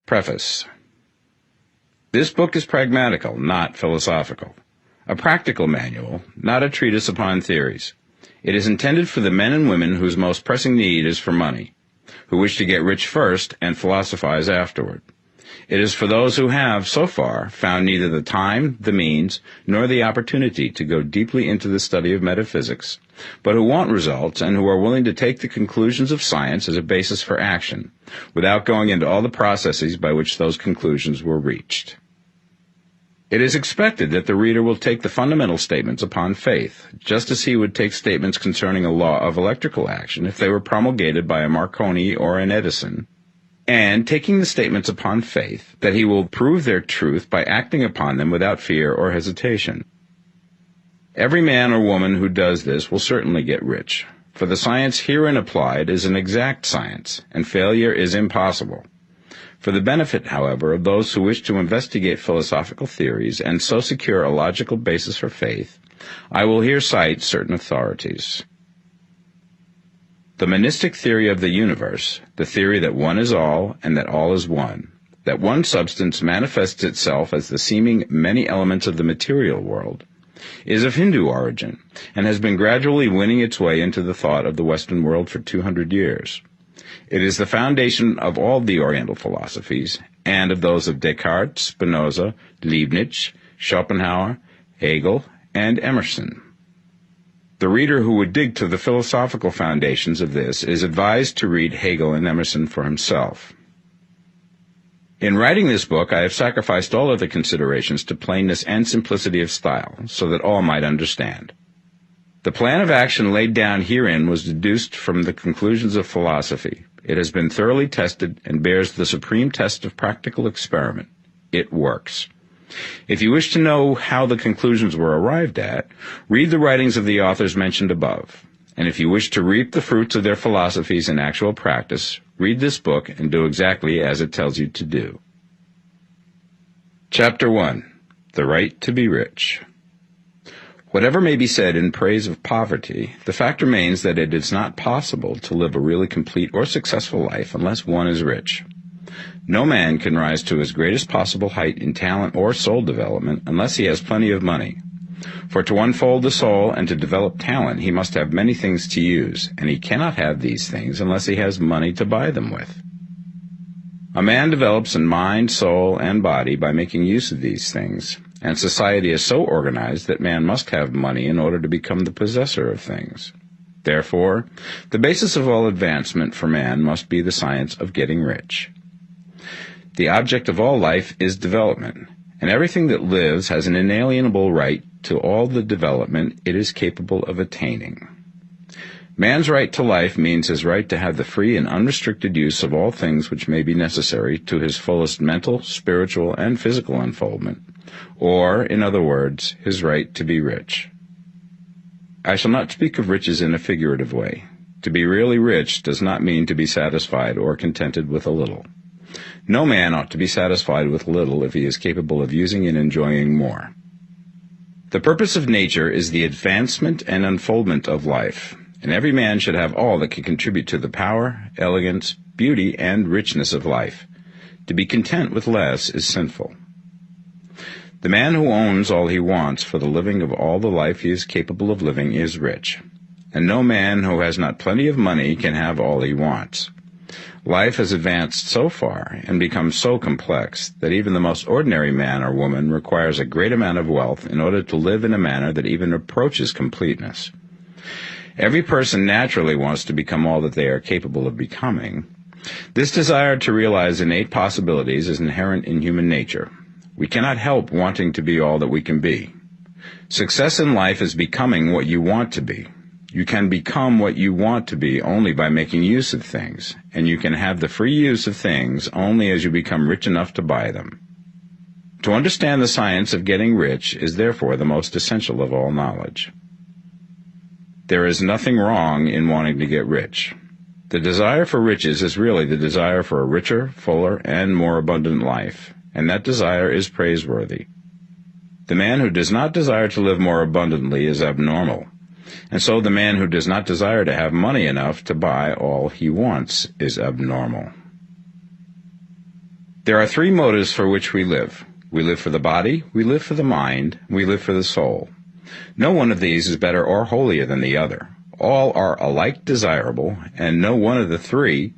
Preface. This book is pragmatical, not philosophical. A practical manual, not a treatise upon theories. It is intended for the men and women whose most pressing need is for money, who wish to get rich first and philosophize afterward. It is for those who have, so far, found neither the time, the means, nor the opportunity to go deeply into the study of metaphysics, but who want results and who are willing to take the conclusions of science as a basis for action, without going into all the processes by which those conclusions were reached. It is expected that the reader will take the fundamental statements upon faith, just as he would take statements concerning a law of electrical action if they were promulgated by a Marconi or an Edison, and taking the statements upon faith, that he will prove their truth by acting upon them without fear or hesitation. Every man or woman who does this will certainly get rich, for the science herein applied is an exact science, and failure is impossible. For the benefit, however, of those who wish to investigate philosophical theories and so secure a logical basis for faith, I will here cite certain authorities. The monistic theory of the universe, the theory that one is all and that all is one, that one substance manifests itself as the seeming many elements of the material world, is of Hindu origin and has been gradually winning its way into the thought of the Western world for 200 years. It is the foundation of all the Oriental philosophies and of those of Descartes, Spinoza, Leibniz, Schopenhauer, Hegel, and Emerson. The reader who would dig to the philosophical foundations of this is advised to read Hegel and Emerson for himself. In writing this book, I have sacrificed all other considerations to plainness and simplicity of style, so that all might understand. The plan of action laid down herein was deduced from the conclusions of philosophy. It has been thoroughly tested and bears the supreme test of practical experiment. It works. If you wish to know how the conclusions were arrived at, read the writings of the authors mentioned above. And if you wish to reap the fruits of their philosophies in actual practice, read this book and do exactly as it tells you to do. Chapter 1. The Right to be Rich. Whatever may be said in praise of poverty, the fact remains that it is not possible to live a really complete or successful life unless one is rich. No man can rise to his greatest possible height in talent or soul development unless he has plenty of money. For to unfold the soul and to develop talent, he must have many things to use, and he cannot have these things unless he has money to buy them with. A man develops in mind, soul, and body by making use of these things, and society is so organized that man must have money in order to become the possessor of things. Therefore, the basis of all advancement for man must be the science of getting rich. The object of all life is development, and everything that lives has an inalienable right to all the development it is capable of attaining. Man's right to life means his right to have the free and unrestricted use of all things which may be necessary to his fullest mental, spiritual, and physical unfoldment, or, in other words, his right to be rich. I shall not speak of riches in a figurative way. To be really rich does not mean to be satisfied or contented with a little. No man ought to be satisfied with little if he is capable of using and enjoying more. The purpose of nature is the advancement and unfoldment of life, and every man should have all that can contribute to the power, elegance, beauty, and richness of life. To be content with less is sinful. The man who owns all he wants for the living of all the life he is capable of living is rich, and no man who has not plenty of money can have all he wants. Life has advanced so far and become so complex that even the most ordinary man or woman requires a great amount of wealth in order to live in a manner that even approaches completeness. Every person naturally wants to become all that they are capable of becoming. This desire to realize innate possibilities is inherent in human nature. We cannot help wanting to be all that we can be. Success in life is becoming what you want to be. You can become what you want to be only by making use of things, and you can have the free use of things only as you become rich enough to buy them. To understand the science of getting rich is therefore the most essential of all knowledge. There is nothing wrong in wanting to get rich. The desire for riches is really the desire for a richer, fuller, and more abundant life, and that desire is praiseworthy. The man who does not desire to live more abundantly is abnormal, and so the man who does not desire to have money enough to buy all he wants is abnormal. There are three motives for which we live. We live for the body, we live for the mind, we live for the soul. No one of these is better or holier than the other. All are alike desirable, and no one of the three,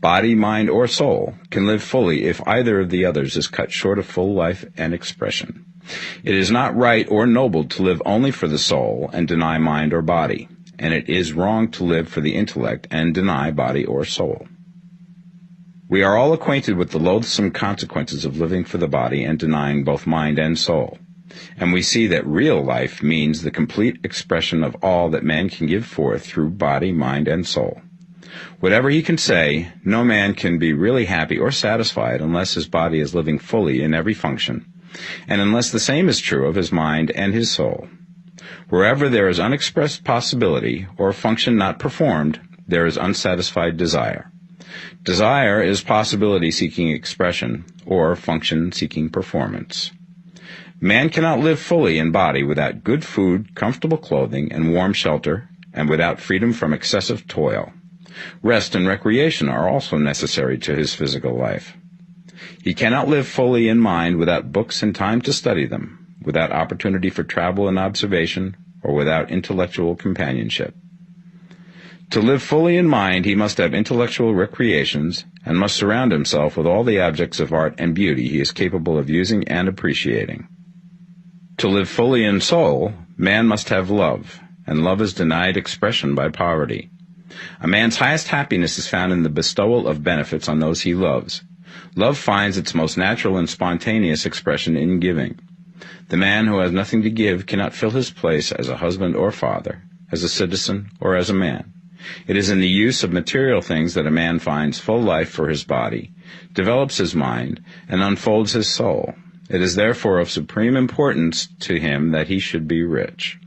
body, mind, or soul, can live fully if either of the others is cut short of full life and expression. It is not right or noble to live only for the soul and deny mind or body, and it is wrong to live for the intellect and deny body or soul. We are all acquainted with the loathsome consequences of living for the body and denying both mind and soul, and we see that real life means the complete expression of all that man can give forth through body, mind, and soul. Whatever he can say, no man can be really happy or satisfied unless his body is living fully in every function, and unless the same is true of his mind and his soul. Wherever there is unexpressed possibility or function not performed, there is unsatisfied desire. Desire is possibility seeking expression, or function seeking performance. Man cannot live fully in body without good food, comfortable clothing, and warm shelter, and without freedom from excessive toil. Rest and recreation are also necessary to his physical life. He cannot live fully in mind without books and time to study them, without opportunity for travel and observation, or without intellectual companionship. To live fully in mind, he must have intellectual recreations and must surround himself with all the objects of art and beauty he is capable of using and appreciating. To live fully in soul, man must have love, and love is denied expression by poverty. A man's highest happiness is found in the bestowal of benefits on those he loves. Love finds its most natural and spontaneous expression in giving. The man who has nothing to give cannot fill his place as a husband or father, as a citizen or as a man. It is in the use of material things that a man finds full life for his body, develops his mind, and unfolds his soul. It is therefore of supreme importance to him that he should be rich.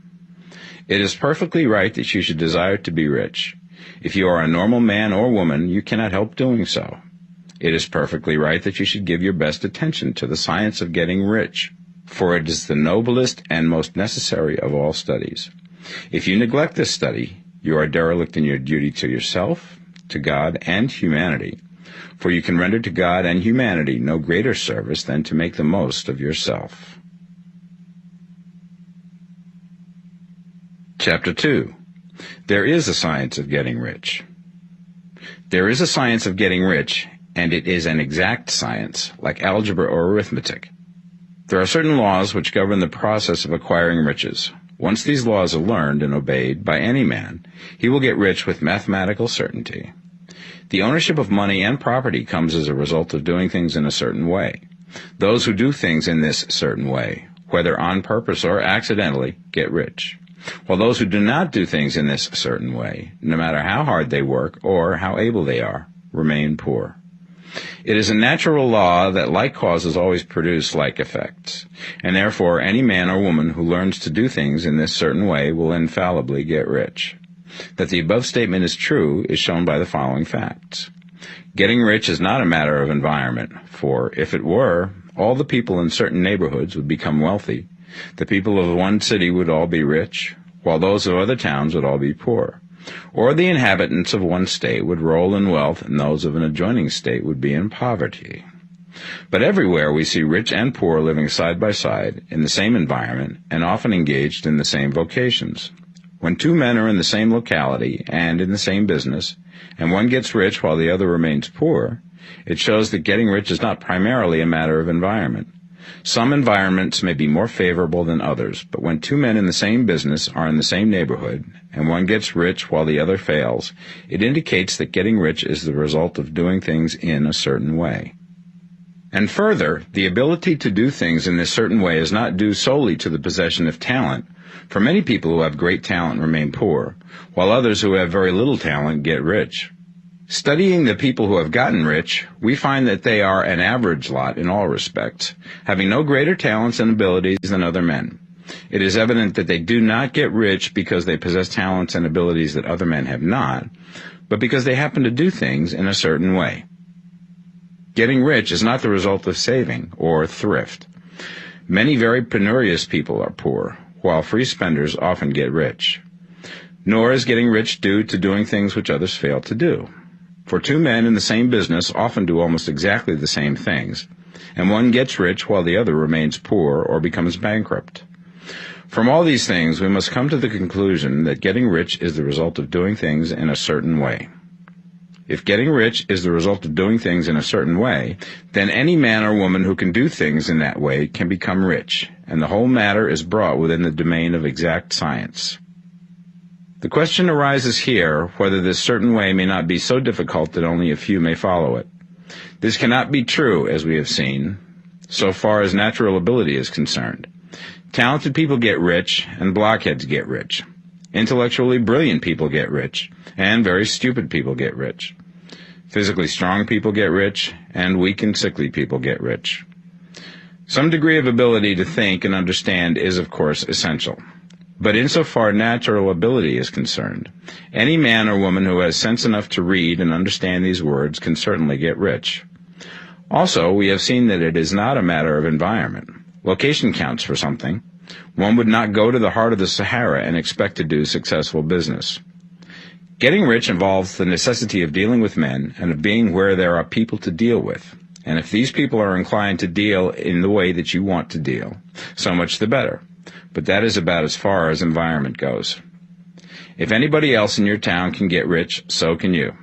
It is perfectly right that you should desire to be rich. If you are a normal man or woman, you cannot help doing so. It is perfectly right that you should give your best attention to the science of getting rich, for it is the noblest and most necessary of all studies. If you neglect this study, you are derelict in your duty to yourself, to God, and humanity, for you can render to God and humanity no greater service than to make the most of yourself. Chapter 2. There is a science of getting rich. There is a science of getting rich, and it is an exact science, like algebra or arithmetic. There are certain laws which govern the process of acquiring riches. Once these laws are learned and obeyed by any man, he will get rich with mathematical certainty. The ownership of money and property comes as a result of doing things in a certain way. Those who do things in this certain way, whether on purpose or accidentally, get rich, while those who do not do things in this certain way, no matter how hard they work or how able they are, remain poor. It is a natural law that like causes always produce like effects, and therefore any man or woman who learns to do things in this certain way will infallibly get rich. That the above statement is true is shown by the following facts. Getting rich is not a matter of environment, for if it were, all the people in certain neighborhoods would become wealthy. The people of one city would all be rich, while those of other towns would all be poor. Or the inhabitants of one state would roll in wealth, and those of an adjoining state would be in poverty. But everywhere we see rich and poor living side by side, in the same environment, and often engaged in the same vocations. When two men are in the same locality and in the same business, and one gets rich while the other remains poor, it shows that getting rich is not primarily a matter of environment. Some environments may be more favorable than others, but when two men in the same business are in the same neighborhood, and one gets rich while the other fails, it indicates that getting rich is the result of doing things in a certain way. And further, the ability to do things in this certain way is not due solely to the possession of talent, for many people who have great talent remain poor, while others who have very little talent get rich. Studying the people who have gotten rich, we find that they are an average lot in all respects, having no greater talents and abilities than other men. It is evident that they do not get rich because they possess talents and abilities that other men have not, but because they happen to do things in a certain way. Getting rich is not the result of saving or thrift. Many very penurious people are poor, while free spenders often get rich. Nor is getting rich due to doing things which others fail to do. For two men in the same business often do almost exactly the same things, and one gets rich while the other remains poor or becomes bankrupt. From all these things, we must come to the conclusion that getting rich is the result of doing things in a certain way. If getting rich is the result of doing things in a certain way, then any man or woman who can do things in that way can become rich, and the whole matter is brought within the domain of exact science. The question arises here whether this certain way may not be so difficult that only a few may follow it. This cannot be true, as we have seen, so far as natural ability is concerned. Talented people get rich, and blockheads get rich. Intellectually brilliant people get rich, and very stupid people get rich. Physically strong people get rich, and weak and sickly people get rich. Some degree of ability to think and understand is, of course, essential. But insofar natural ability is concerned, any man or woman who has sense enough to read and understand these words can certainly get rich. Also, we have seen that it is not a matter of environment. Location counts for something. One would not go to the heart of the Sahara and expect to do successful business. Getting rich involves the necessity of dealing with men and of being where there are people to deal with. And if these people are inclined to deal in the way that you want to deal, so much the better. But that is about as far as environment goes. If anybody else in your town can get rich, so can you.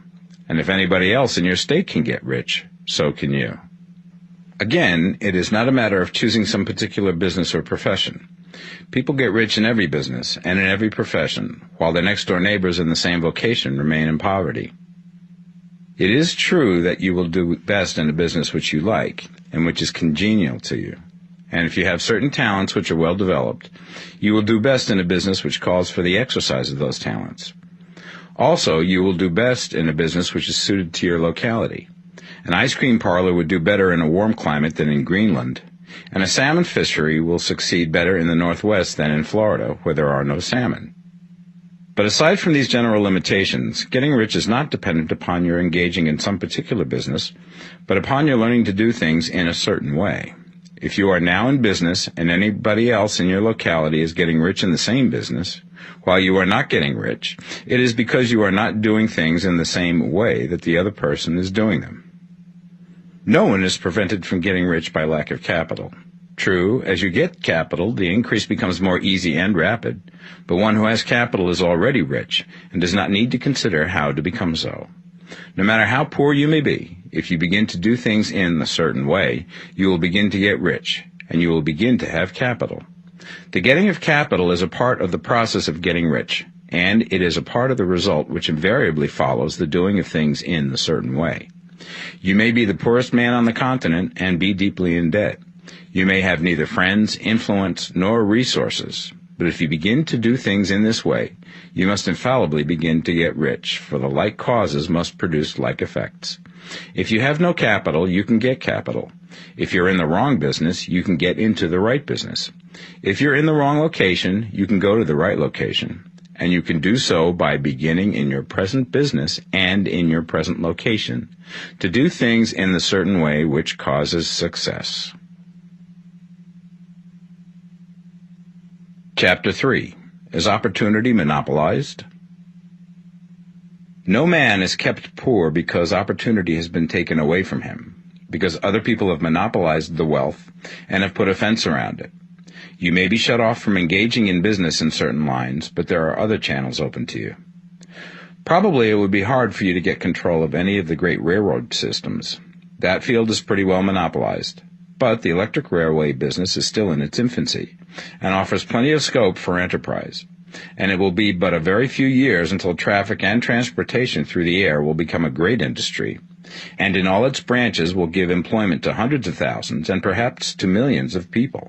And if anybody else in your state can get rich, so can you. Again, it is not a matter of choosing some particular business or profession. People get rich in every business and in every profession, while their next-door neighbors in the same vocation remain in poverty. It is true that you will do best in a business which you like and which is congenial to you. And if you have certain talents which are well developed, you will do best in a business which calls for the exercise of those talents. Also, you will do best in a business which is suited to your locality. An ice cream parlor would do better in a warm climate than in Greenland, and a salmon fishery will succeed better in the Northwest than in Florida, where there are no salmon. But aside from these general limitations, getting rich is not dependent upon your engaging in some particular business, but upon your learning to do things in a certain way. If you are now in business and anybody else in your locality is getting rich in the same business, while you are not getting rich, it is because you are not doing things in the same way that the other person is doing them. No one is prevented from getting rich by lack of capital. True, as you get capital, the increase becomes more easy and rapid, but one who has capital is already rich and does not need to consider how to become so. No matter how poor you may be, if you begin to do things in a certain way, you will begin to get rich, and you will begin to have capital. The getting of capital is a part of the process of getting rich, and it is a part of the result which invariably follows the doing of things in a certain way. You may be the poorest man on the continent and be deeply in debt. You may have neither friends, influence, nor resources. But if you begin to do things in this way, you must infallibly begin to get rich, for the like causes must produce like effects. If you have no capital, you can get capital. If you're in the wrong business, you can get into the right business. If you're in the wrong location, you can go to the right location. And you can do so by beginning in your present business and in your present location to do things in the certain way which causes success. Chapter 3. Is opportunity monopolized? No man is kept poor because opportunity has been taken away from him, because other people have monopolized the wealth and have put a fence around it. You may be shut off from engaging in business in certain lines, but there are other channels open to you. Probably it would be hard for you to get control of any of the great railroad systems. That field is pretty well monopolized. But the electric railway business is still in its infancy and offers plenty of scope for enterprise. And it will be but a very few years until traffic and transportation through the air will become a great industry, and in all its branches will give employment to hundreds of thousands and perhaps to millions of people.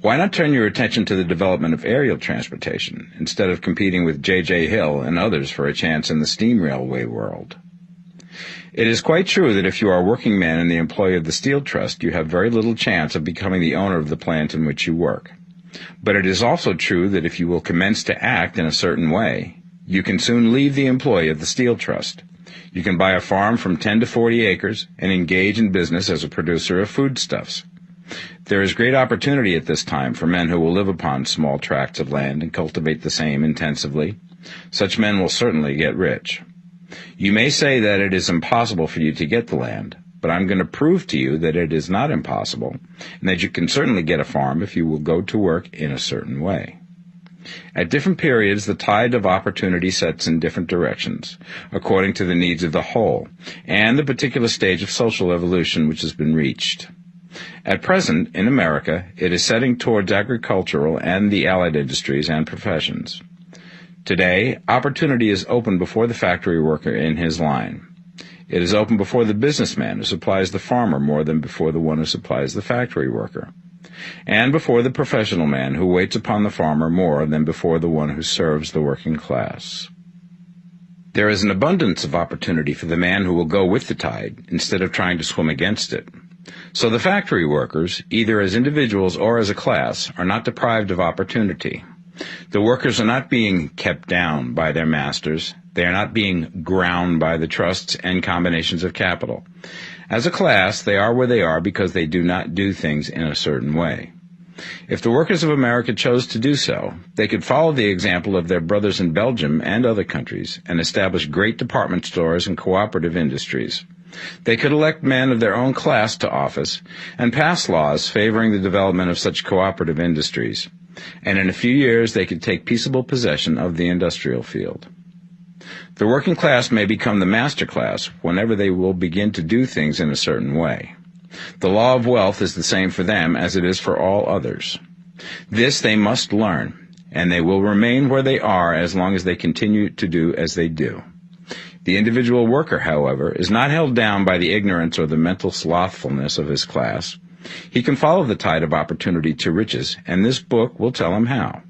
Why not turn your attention to the development of aerial transportation, instead of competing with J.J. Hill and others for a chance in the steam railway world? It is quite true that if you are a working man in the employ of the Steel Trust, you have very little chance of becoming the owner of the plant in which you work. But it is also true that if you will commence to act in a certain way, you can soon leave the employ of the Steel Trust. You can buy a farm from 10 to 40 acres and engage in business as a producer of foodstuffs. There is great opportunity at this time for men who will live upon small tracts of land and cultivate the same intensively. Such men will certainly get rich. You may say that it is impossible for you to get the land, but I'm going to prove to you that it is not impossible, and that you can certainly get a farm if you will go to work in a certain way. At different periods, the tide of opportunity sets in different directions, according to the needs of the whole, and the particular stage of social evolution which has been reached. At present, in America, it is setting towards agricultural and the allied industries and professions. Today, opportunity is open before the factory worker in his line. It is open before the businessman who supplies the farmer more than before the one who supplies the factory worker, and before the professional man who waits upon the farmer more than before the one who serves the working class. There is an abundance of opportunity for the man who will go with the tide instead of trying to swim against it. So the factory workers, either as individuals or as a class, are not deprived of opportunity. The workers are not being kept down by their masters. They are not being ground by the trusts and combinations of capital. As a class, they are where they are because they do not do things in a certain way. If the workers of America chose to do so, they could follow the example of their brothers in Belgium and other countries and establish great department stores and cooperative industries. They could elect men of their own class to office and pass laws favoring the development of such cooperative industries, and in a few years they could take peaceable possession of the industrial field. The working class may become the master class whenever they will begin to do things in a certain way. The law of wealth is the same for them as it is for all others. This they must learn, and they will remain where they are as long as they continue to do as they do. The individual worker, however, is not held down by the ignorance or the mental slothfulness of his class. He can follow the tide of opportunity to riches, and this book will tell him how.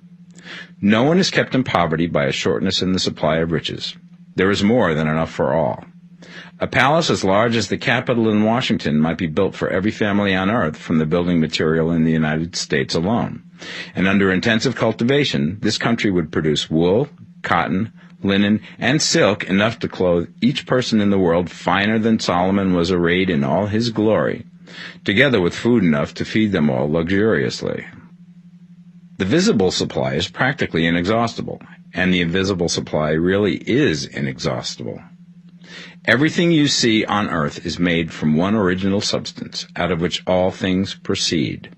No one is kept in poverty by a shortness in the supply of riches. There is more than enough for all. A palace as large as the Capitol in Washington might be built for every family on earth from the building material in the United States alone. And under intensive cultivation, this country would produce wool, cotton, linen, and silk enough to clothe each person in the world finer than Solomon was arrayed in all his glory, together with food enough to feed them all luxuriously. The visible supply is practically inexhaustible, and the invisible supply really is inexhaustible. Everything you see on earth is made from one original substance, out of which all things proceed.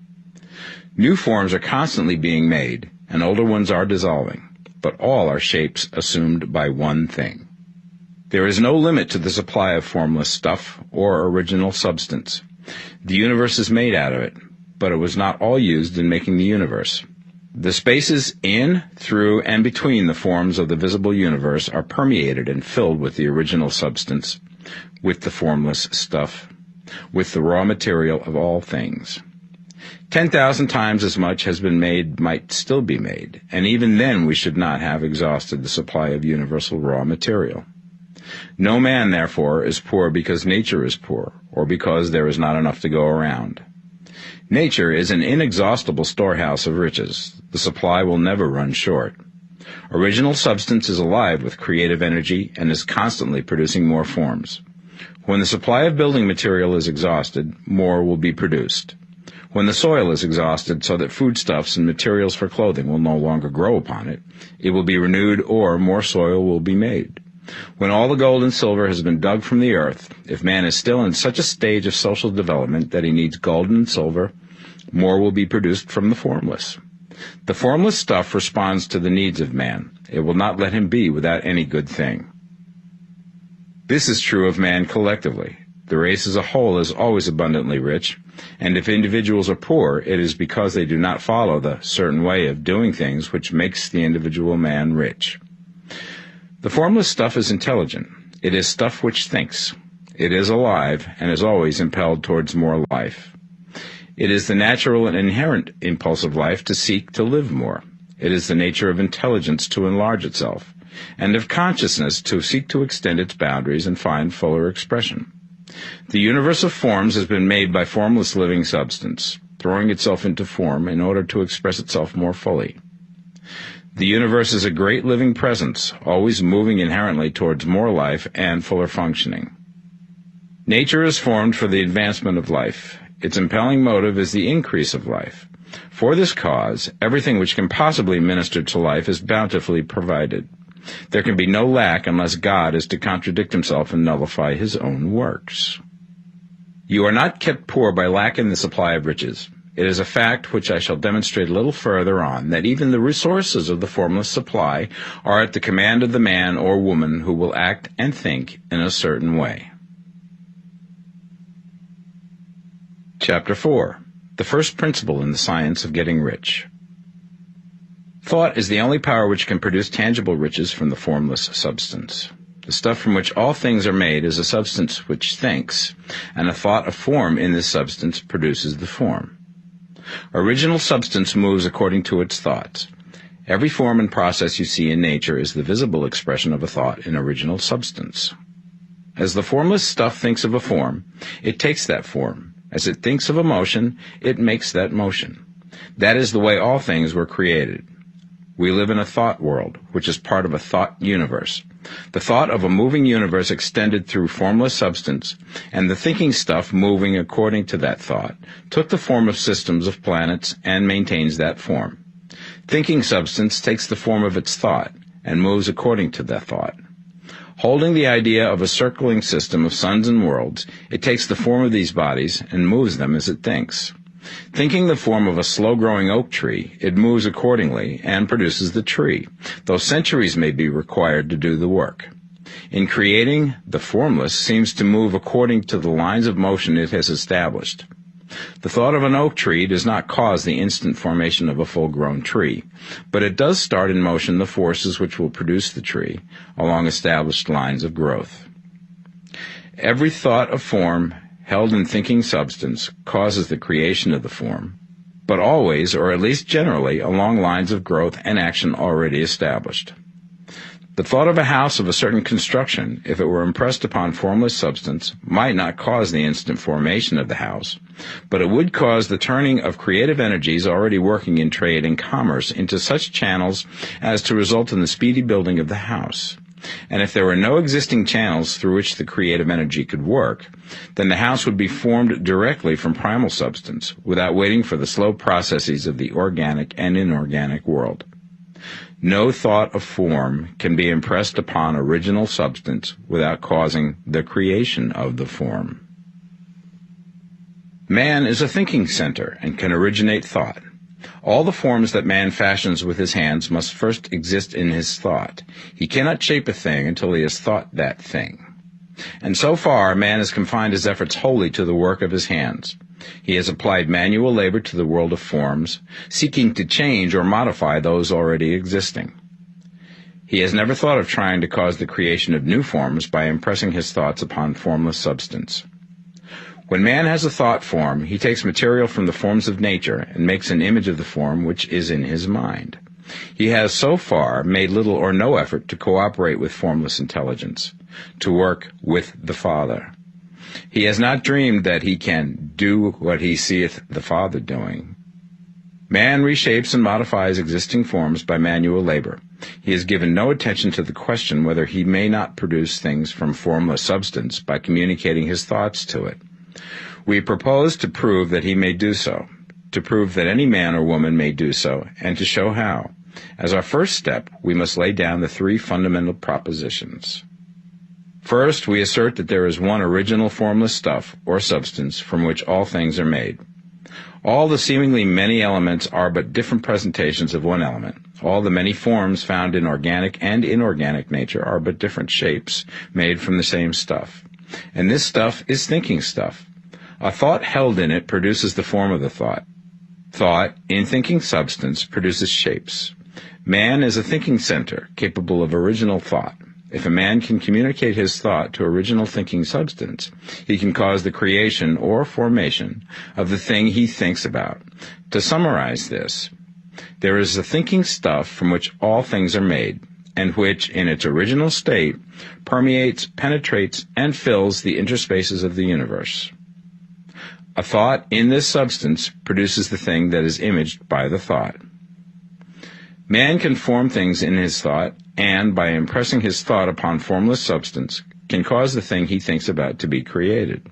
New forms are constantly being made, and older ones are dissolving, but all are shapes assumed by one thing. There is no limit to the supply of formless stuff or original substance. The universe is made out of it, but it was not all used in making the universe. The spaces in, through, and between the forms of the visible universe are permeated and filled with the original substance, with the formless stuff, with the raw material of all things. 10,000 times as much has been made might still be made, and even then we should not have exhausted the supply of universal raw material. No man, therefore, is poor because nature is poor, or because there is not enough to go around. Nature is an inexhaustible storehouse of riches. The supply will never run short. Original substance is alive with creative energy and is constantly producing more forms. When the supply of building material is exhausted, more will be produced. When the soil is exhausted so that foodstuffs and materials for clothing will no longer grow upon it, it will be renewed or more soil will be made. When all the gold and silver has been dug from the earth, if man is still in such a stage of social development that he needs gold and silver, more will be produced from the formless. The formless stuff responds to the needs of man. It will not let him be without any good thing. This is true of man collectively. The race as a whole is always abundantly rich, and if individuals are poor, it is because they do not follow the certain way of doing things which makes the individual man rich. The formless stuff is intelligent. It is stuff which thinks. It is alive and is always impelled towards more life. It is the natural and inherent impulse of life to seek to live more. It is the nature of intelligence to enlarge itself, and of consciousness to seek to extend its boundaries and find fuller expression. The universe of forms has been made by formless living substance, throwing itself into form in order to express itself more fully. The universe is a great living presence, always moving inherently towards more life and fuller functioning. Nature is formed for the advancement of life. Its impelling motive is the increase of life. For this cause, everything which can possibly minister to life is bountifully provided. There can be no lack unless God is to contradict himself and nullify his own works. You are not kept poor by lack in the supply of riches. It is a fact which I shall demonstrate a little further on, that even the resources of the formless supply are at the command of the man or woman who will act and think in a certain way. Chapter 4. The first principle in the science of getting rich. Thought is the only power which can produce tangible riches from the formless substance. The stuff from which all things are made is a substance which thinks, and a thought of form in this substance produces the form. Original substance moves according to its thoughts. Every form and process you see in nature is the visible expression of a thought in original substance. As the formless stuff thinks of a form, it takes that form. As it thinks of a motion, it makes that motion. That is the way all things were created. We live in a thought world, which is part of a thought universe. The thought of a moving universe extended through formless substance, and the thinking stuff moving according to that thought, took the form of systems of planets and maintains that form. Thinking substance takes the form of its thought and moves according to that thought. Holding the idea of a circling system of suns and worlds, it takes the form of these bodies and moves them as it thinks. Thinking the form of a slow-growing oak tree, it moves accordingly and produces the tree, though centuries may be required to do the work. In creating, the formless seems to move according to the lines of motion it has established. The thought of an oak tree does not cause the instant formation of a full-grown tree, but it does start in motion the forces which will produce the tree along established lines of growth. Every thought of form held in thinking substance causes the creation of the form, but always, or at least generally, along lines of growth and action already established. The thought of a house of a certain construction, if it were impressed upon formless substance, might not cause the instant formation of the house, but it would cause the turning of creative energies already working in trade and commerce into such channels as to result in the speedy building of the house. And if there were no existing channels through which the creative energy could work, then the house would be formed directly from primal substance, without waiting for the slow processes of the organic and inorganic world. No thought of form can be impressed upon original substance without causing the creation of the form. Man is a thinking center and can originate thought. All the forms that man fashions with his hands must first exist in his thought. He cannot shape a thing until he has thought that thing. And so far, man has confined his efforts wholly to the work of his hands. He has applied manual labor to the world of forms, seeking to change or modify those already existing. He has never thought of trying to cause the creation of new forms by impressing his thoughts upon formless substance. When man has a thought form, he takes material from the forms of nature and makes an image of the form which is in his mind. He has so far made little or no effort to cooperate with formless intelligence, to work with the Father. He has not dreamed that he can do what he seeth the Father doing. Man reshapes and modifies existing forms by manual labor. He has given no attention to the question whether he may not produce things from formless substance by communicating his thoughts to it. We propose to prove that he may do so, to prove that any man or woman may do so, and to show how. As our first step, we must lay down the three fundamental propositions. First, we assert that there is one original formless stuff, or substance, from which all things are made. All the seemingly many elements are but different presentations of one element. All the many forms found in organic and inorganic nature are but different shapes, made from the same stuff. And this stuff is thinking stuff. A thought held in it produces the form of the thought. Thought, in thinking substance, produces shapes. Man is a thinking center, capable of original thought. If a man can communicate his thought to original thinking substance, he can cause the creation or formation of the thing he thinks about. To summarize this, there is the thinking stuff from which all things are made, and which, in its original state, permeates, penetrates, and fills the interspaces of the universe. A thought in this substance produces the thing that is imaged by the thought. Man can form things in his thought, and, by impressing his thought upon formless substance, can cause the thing he thinks about to be created.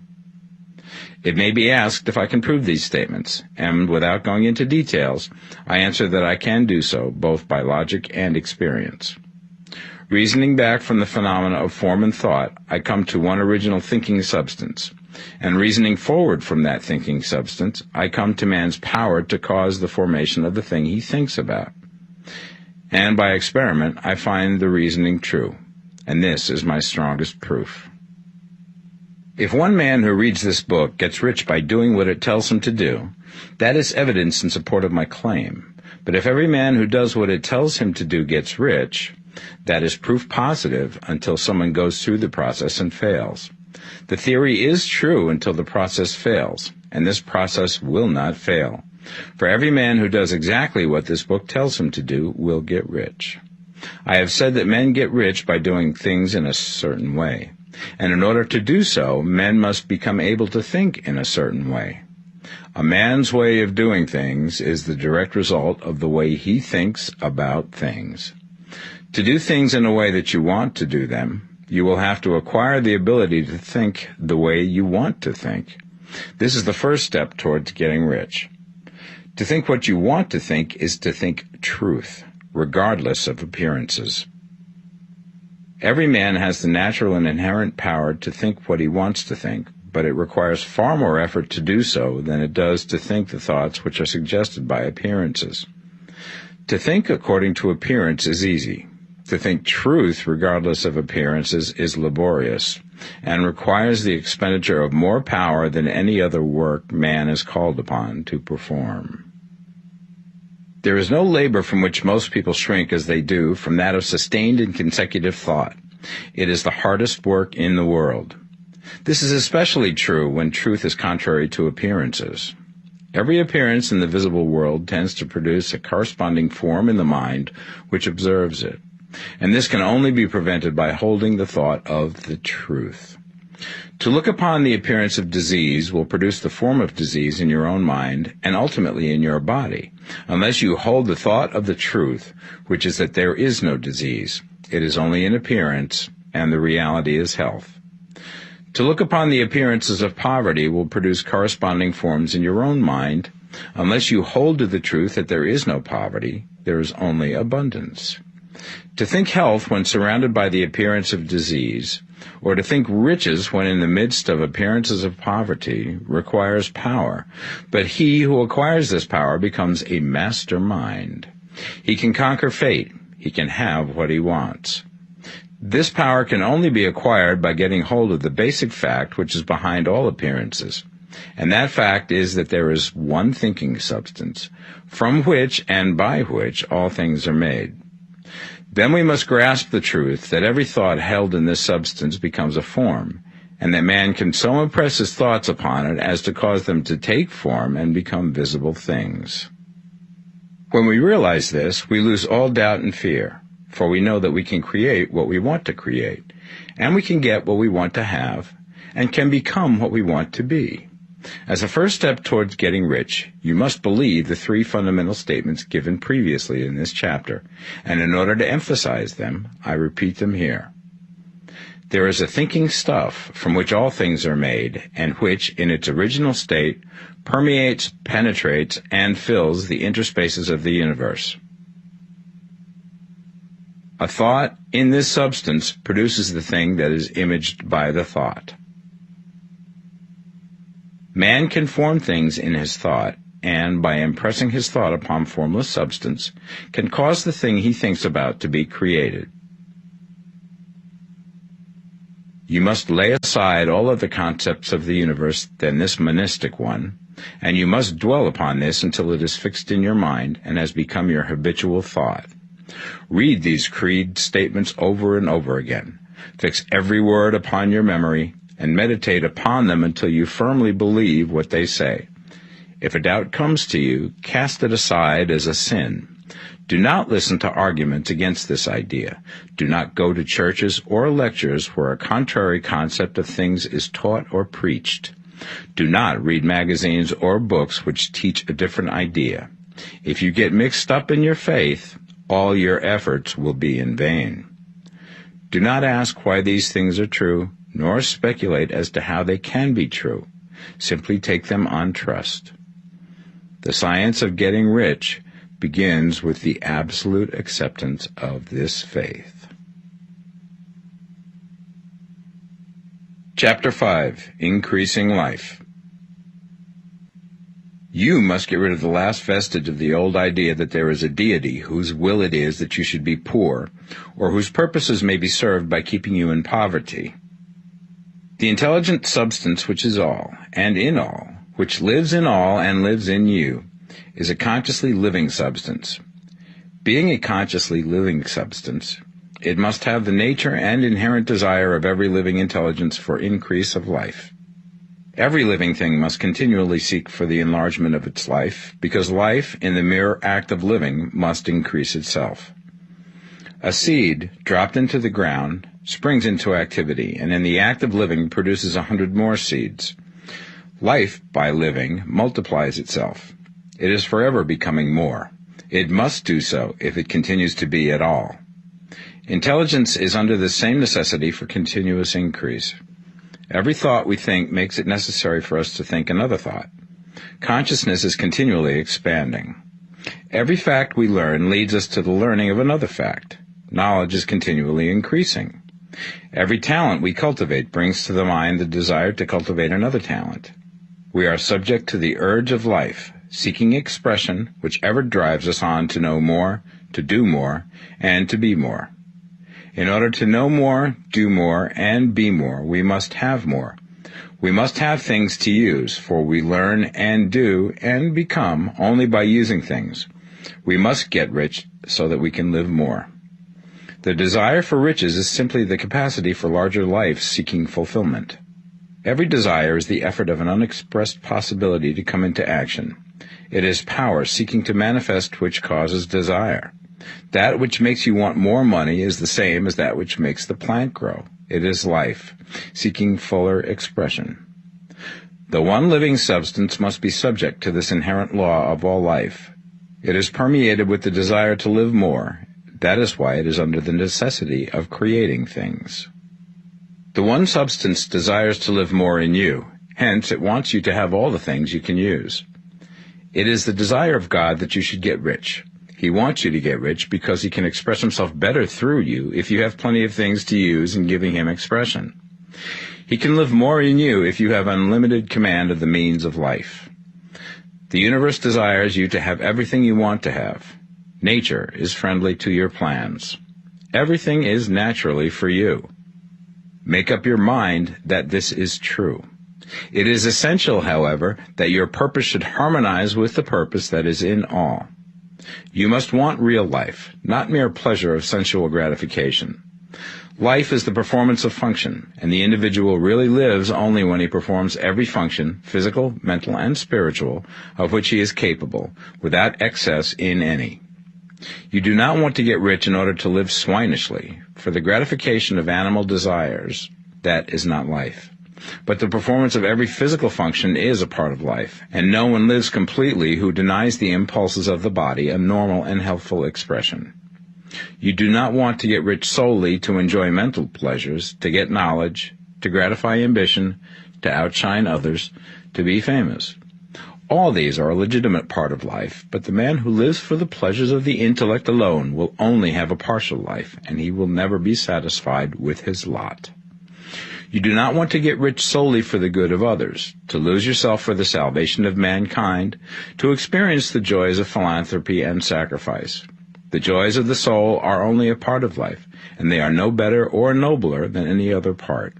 It may be asked if I can prove these statements, and without going into details, I answer that I can do so, both by logic and experience. Reasoning back from the phenomena of form and thought, I come to one original thinking substance. And reasoning forward from that thinking substance, I come to man's power to cause the formation of the thing he thinks about. And by experiment, I find the reasoning true. And this is my strongest proof. If one man who reads this book gets rich by doing what it tells him to do, that is evidence in support of my claim. But if every man who does what it tells him to do gets rich, that is proof positive until someone goes through the process and fails. The theory is true until the process fails, and this process will not fail. For every man who does exactly what this book tells him to do will get rich. I have said that men get rich by doing things in a certain way. And in order to do so, men must become able to think in a certain way. A man's way of doing things is the direct result of the way he thinks about things. To do things in a way that you want to do them, you will have to acquire the ability to think the way you want to think. This is the first step towards getting rich. To think what you want to think is to think truth, regardless of appearances. Every man has the natural and inherent power to think what he wants to think, but it requires far more effort to do so than it does to think the thoughts which are suggested by appearances. To think according to appearance is easy. To think truth regardless of appearances is laborious, and requires the expenditure of more power than any other work man is called upon to perform. There is no labor from which most people shrink as they do from that of sustained and consecutive thought. It is the hardest work in the world. This is especially true when truth is contrary to appearances. Every appearance in the visible world tends to produce a corresponding form in the mind which observes it, and this can only be prevented by holding the thought of the truth. To look upon the appearance of disease will produce the form of disease in your own mind and ultimately in your body, unless you hold the thought of the truth, which is that there is no disease. It is only an appearance, and the reality is health. To look upon the appearances of poverty will produce corresponding forms in your own mind, unless you hold to the truth that there is no poverty, there is only abundance. To think health when surrounded by the appearance of disease, or to think riches when in the midst of appearances of poverty, requires power, but he who acquires this power becomes a master mind. He can conquer fate. He can have what he wants. This power can only be acquired by getting hold of the basic fact which is behind all appearances, and that fact is that there is one thinking substance, from which and by which all things are made. Then we must grasp the truth that every thought held in this substance becomes a form, and that man can so impress his thoughts upon it as to cause them to take form and become visible things. When we realize this, we lose all doubt and fear, for we know that we can create what we want to create, and we can get what we want to have, and can become what we want to be. As a first step towards getting rich, you must believe the three fundamental statements given previously in this chapter, and in order to emphasize them, I repeat them here. There is a thinking stuff from which all things are made, and which, in its original state, permeates, penetrates, and fills the interspaces of the universe. A thought in this substance produces the thing that is imaged by the thought. Man can form things in his thought, and by impressing his thought upon formless substance, can cause the thing he thinks about to be created. You must lay aside all other concepts of the universe than this monistic one, and you must dwell upon this until it is fixed in your mind and has become your habitual thought. Read these creed statements over and over again. Fix every word upon your memory, and meditate upon them until you firmly believe what they say. If a doubt comes to you, cast it aside as a sin. Do not listen to arguments against this idea. Do not go to churches or lectures where a contrary concept of things is taught or preached. Do not read magazines or books which teach a different idea. If you get mixed up in your faith, all your efforts will be in vain. Do not ask why these things are true, nor speculate as to how they can be true. Simply take them on trust. The science of getting rich begins with the absolute acceptance of this faith. Chapter 5. Increasing Life. You must get rid of the last vestige of the old idea that there is a deity whose will it is that you should be poor, or whose purposes may be served by keeping you in poverty. The intelligent substance which is all, and in all, which lives in all and lives in you, is a consciously living substance. Being a consciously living substance, it must have the nature and inherent desire of every living intelligence for increase of life. Every living thing must continually seek for the enlargement of its life, because life, in the mere act of living, must increase itself. A seed, dropped into the ground, springs into activity, and in the act of living produces 100 more seeds. Life, by living, multiplies itself. It is forever becoming more. It must do so if it continues to be at all. Intelligence is under the same necessity for continuous increase. Every thought we think makes it necessary for us to think another thought. Consciousness is continually expanding. Every fact we learn leads us to the learning of another fact. Knowledge is continually increasing. Every talent we cultivate brings to the mind the desire to cultivate another talent. We are subject to the urge of life, seeking expression, which ever drives us on to know more, to do more, and to be more. In order to know more, do more, and be more, we must have more. We must have things to use, for we learn and do and become only by using things. We must get rich so that we can live more. The desire for riches is simply the capacity for larger life seeking fulfillment. Every desire is the effort of an unexpressed possibility to come into action. It is power seeking to manifest which causes desire. That which makes you want more money is the same as that which makes the plant grow. It is life, seeking fuller expression. The one living substance must be subject to this inherent law of all life. It is permeated with the desire to live more. That is why it is under the necessity of creating things. The one substance desires to live more in you. Hence, it wants you to have all the things you can use. It is the desire of God that you should get rich. He wants you to get rich because he can express himself better through you if you have plenty of things to use in giving him expression. He can live more in you if you have unlimited command of the means of life. The universe desires you to have everything you want to have. Nature is friendly to your plans. Everything is naturally for you. Make up your mind that this is true. It is essential, however, that your purpose should harmonize with the purpose that is in all. You must want real life, not mere pleasure of sensual gratification. Life is the performance of function, and the individual really lives only when he performs every function, physical, mental, and spiritual, of which he is capable, without excess in any. You do not want to get rich in order to live swinishly, for the gratification of animal desires. That is not life. But the performance of every physical function is a part of life, and no one lives completely who denies the impulses of the body a normal and healthful expression. You do not want to get rich solely to enjoy mental pleasures, to get knowledge, to gratify ambition, to outshine others, to be famous. All these are a legitimate part of life, but the man who lives for the pleasures of the intellect alone will only have a partial life, and he will never be satisfied with his lot. You do not want to get rich solely for the good of others, to lose yourself for the salvation of mankind, to experience the joys of philanthropy and sacrifice. The joys of the soul are only a part of life, and they are no better or nobler than any other part.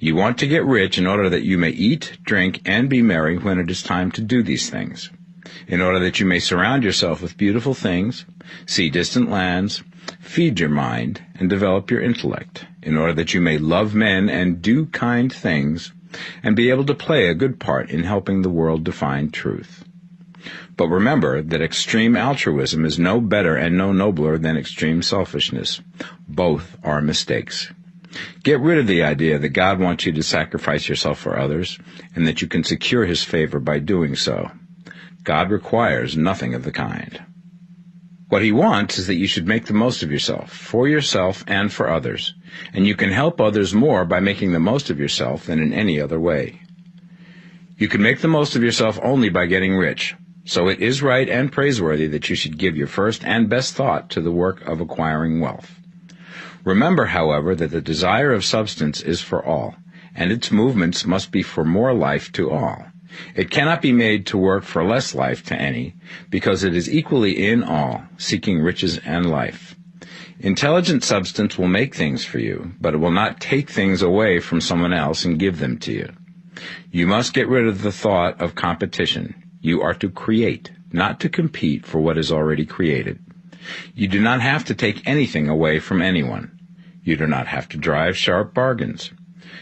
You want to get rich in order that you may eat, drink, and be merry when it is time to do these things, in order that you may surround yourself with beautiful things, see distant lands, feed your mind, and develop your intellect, in order that you may love men and do kind things, and be able to play a good part in helping the world to find truth. But remember that extreme altruism is no better and no nobler than extreme selfishness. Both are mistakes. Get rid of the idea that God wants you to sacrifice yourself for others, and that you can secure his favor by doing so. God requires nothing of the kind. What he wants is that you should make the most of yourself, for yourself and for others, and you can help others more by making the most of yourself than in any other way. You can make the most of yourself only by getting rich, so it is right and praiseworthy that you should give your first and best thought to the work of acquiring wealth. Remember, however, that the desire of substance is for all, and its movements must be for more life to all. It cannot be made to work for less life to any, because it is equally in all, seeking riches and life. Intelligent substance will make things for you, but it will not take things away from someone else and give them to you. You must get rid of the thought of competition. You are to create, not to compete for what is already created. You do not have to take anything away from anyone. You do not have to drive sharp bargains.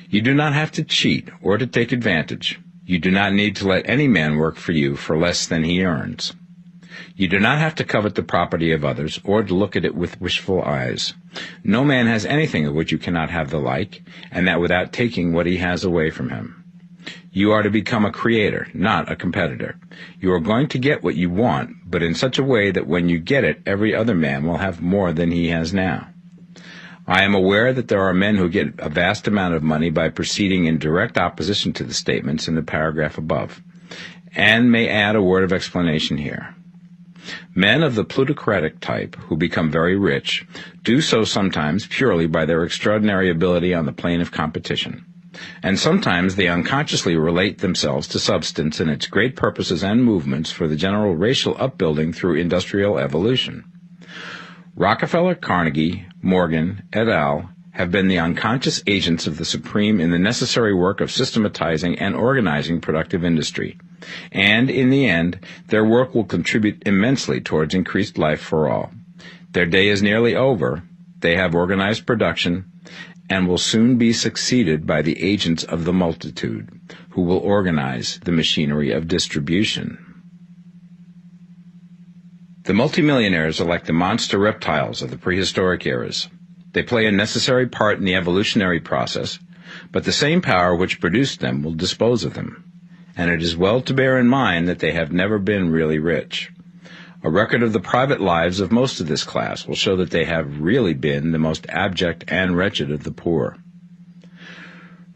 You do not have to cheat or to take advantage. You do not need to let any man work for you for less than he earns. You do not have to covet the property of others or to look at it with wishful eyes. No man has anything of which you cannot have the like, and that without taking what he has away from him. You are to become a creator, not a competitor. You are going to get what you want, but in such a way that when you get it, every other man will have more than he has now. I am aware that there are men who get a vast amount of money by proceeding in direct opposition to the statements in the paragraph above, and may add a word of explanation here. Men of the plutocratic type who become very rich do so sometimes purely by their extraordinary ability on the plane of competition, and sometimes they unconsciously relate themselves to substance and its great purposes and movements for the general racial upbuilding through industrial evolution. Rockefeller, Carnegie, Morgan, et al. Have been the unconscious agents of the supreme in the necessary work of systematizing and organizing productive industry, and in the end, their work will contribute immensely towards increased life for all. Their day is nearly over. They have organized production, and will soon be succeeded by the agents of the multitude, who will organize the machinery of distribution. The multimillionaires are like the monster reptiles of the prehistoric eras. They play a necessary part in the evolutionary process, but the same power which produced them will dispose of them, and it is well to bear in mind that they have never been really rich. A record of the private lives of most of this class will show that they have really been the most abject and wretched of the poor.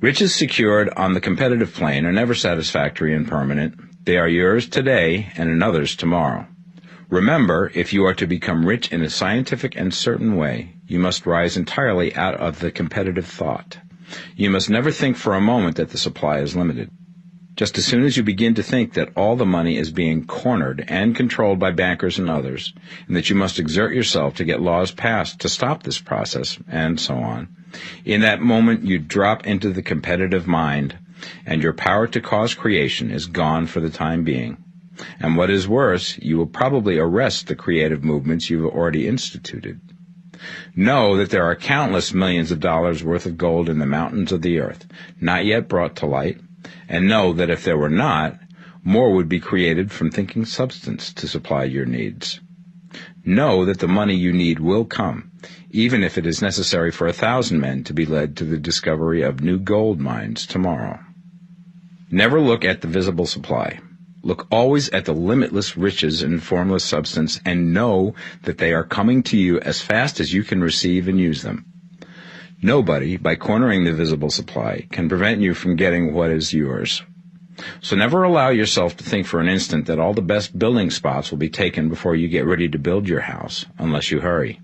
Riches secured on the competitive plane are never satisfactory and permanent. They are yours today and another's tomorrow. Remember, if you are to become rich in a scientific and certain way, you must rise entirely out of the competitive thought. You must never think for a moment that the supply is limited. Just as soon as you begin to think that all the money is being cornered and controlled by bankers and others, and that you must exert yourself to get laws passed to stop this process, and so on, in that moment you drop into the competitive mind, and your power to cause creation is gone for the time being. And what is worse, you will probably arrest the creative movements you have already instituted. Know that there are countless millions of dollars worth of gold in the mountains of the earth, not yet brought to light, and know that if there were not, more would be created from thinking substance to supply your needs. Know that the money you need will come, even if it is necessary for 1,000 men to be led to the discovery of new gold mines tomorrow. Never look at the visible supply. Look always at the limitless riches in formless substance, and know that they are coming to you as fast as you can receive and use them. Nobody, by cornering the visible supply, can prevent you from getting what is yours. So never allow yourself to think for an instant that all the best building spots will be taken before you get ready to build your house, unless you hurry.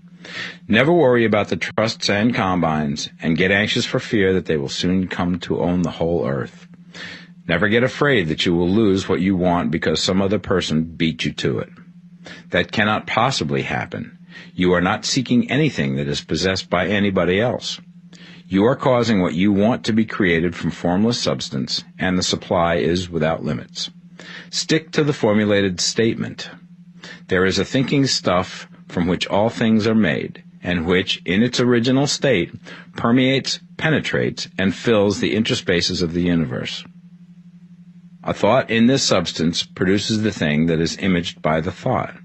Never worry about the trusts and combines, and get anxious for fear that they will soon come to own the whole earth. Never get afraid that you will lose what you want because some other person beat you to it. That cannot possibly happen. You are not seeking anything that is possessed by anybody else. You are causing what you want to be created from formless substance, and the supply is without limits. Stick to the formulated statement. There is a thinking stuff from which all things are made, and which, in its original state, permeates, penetrates, and fills the interspaces of the universe. A thought in this substance produces the thing that is imaged by the thought.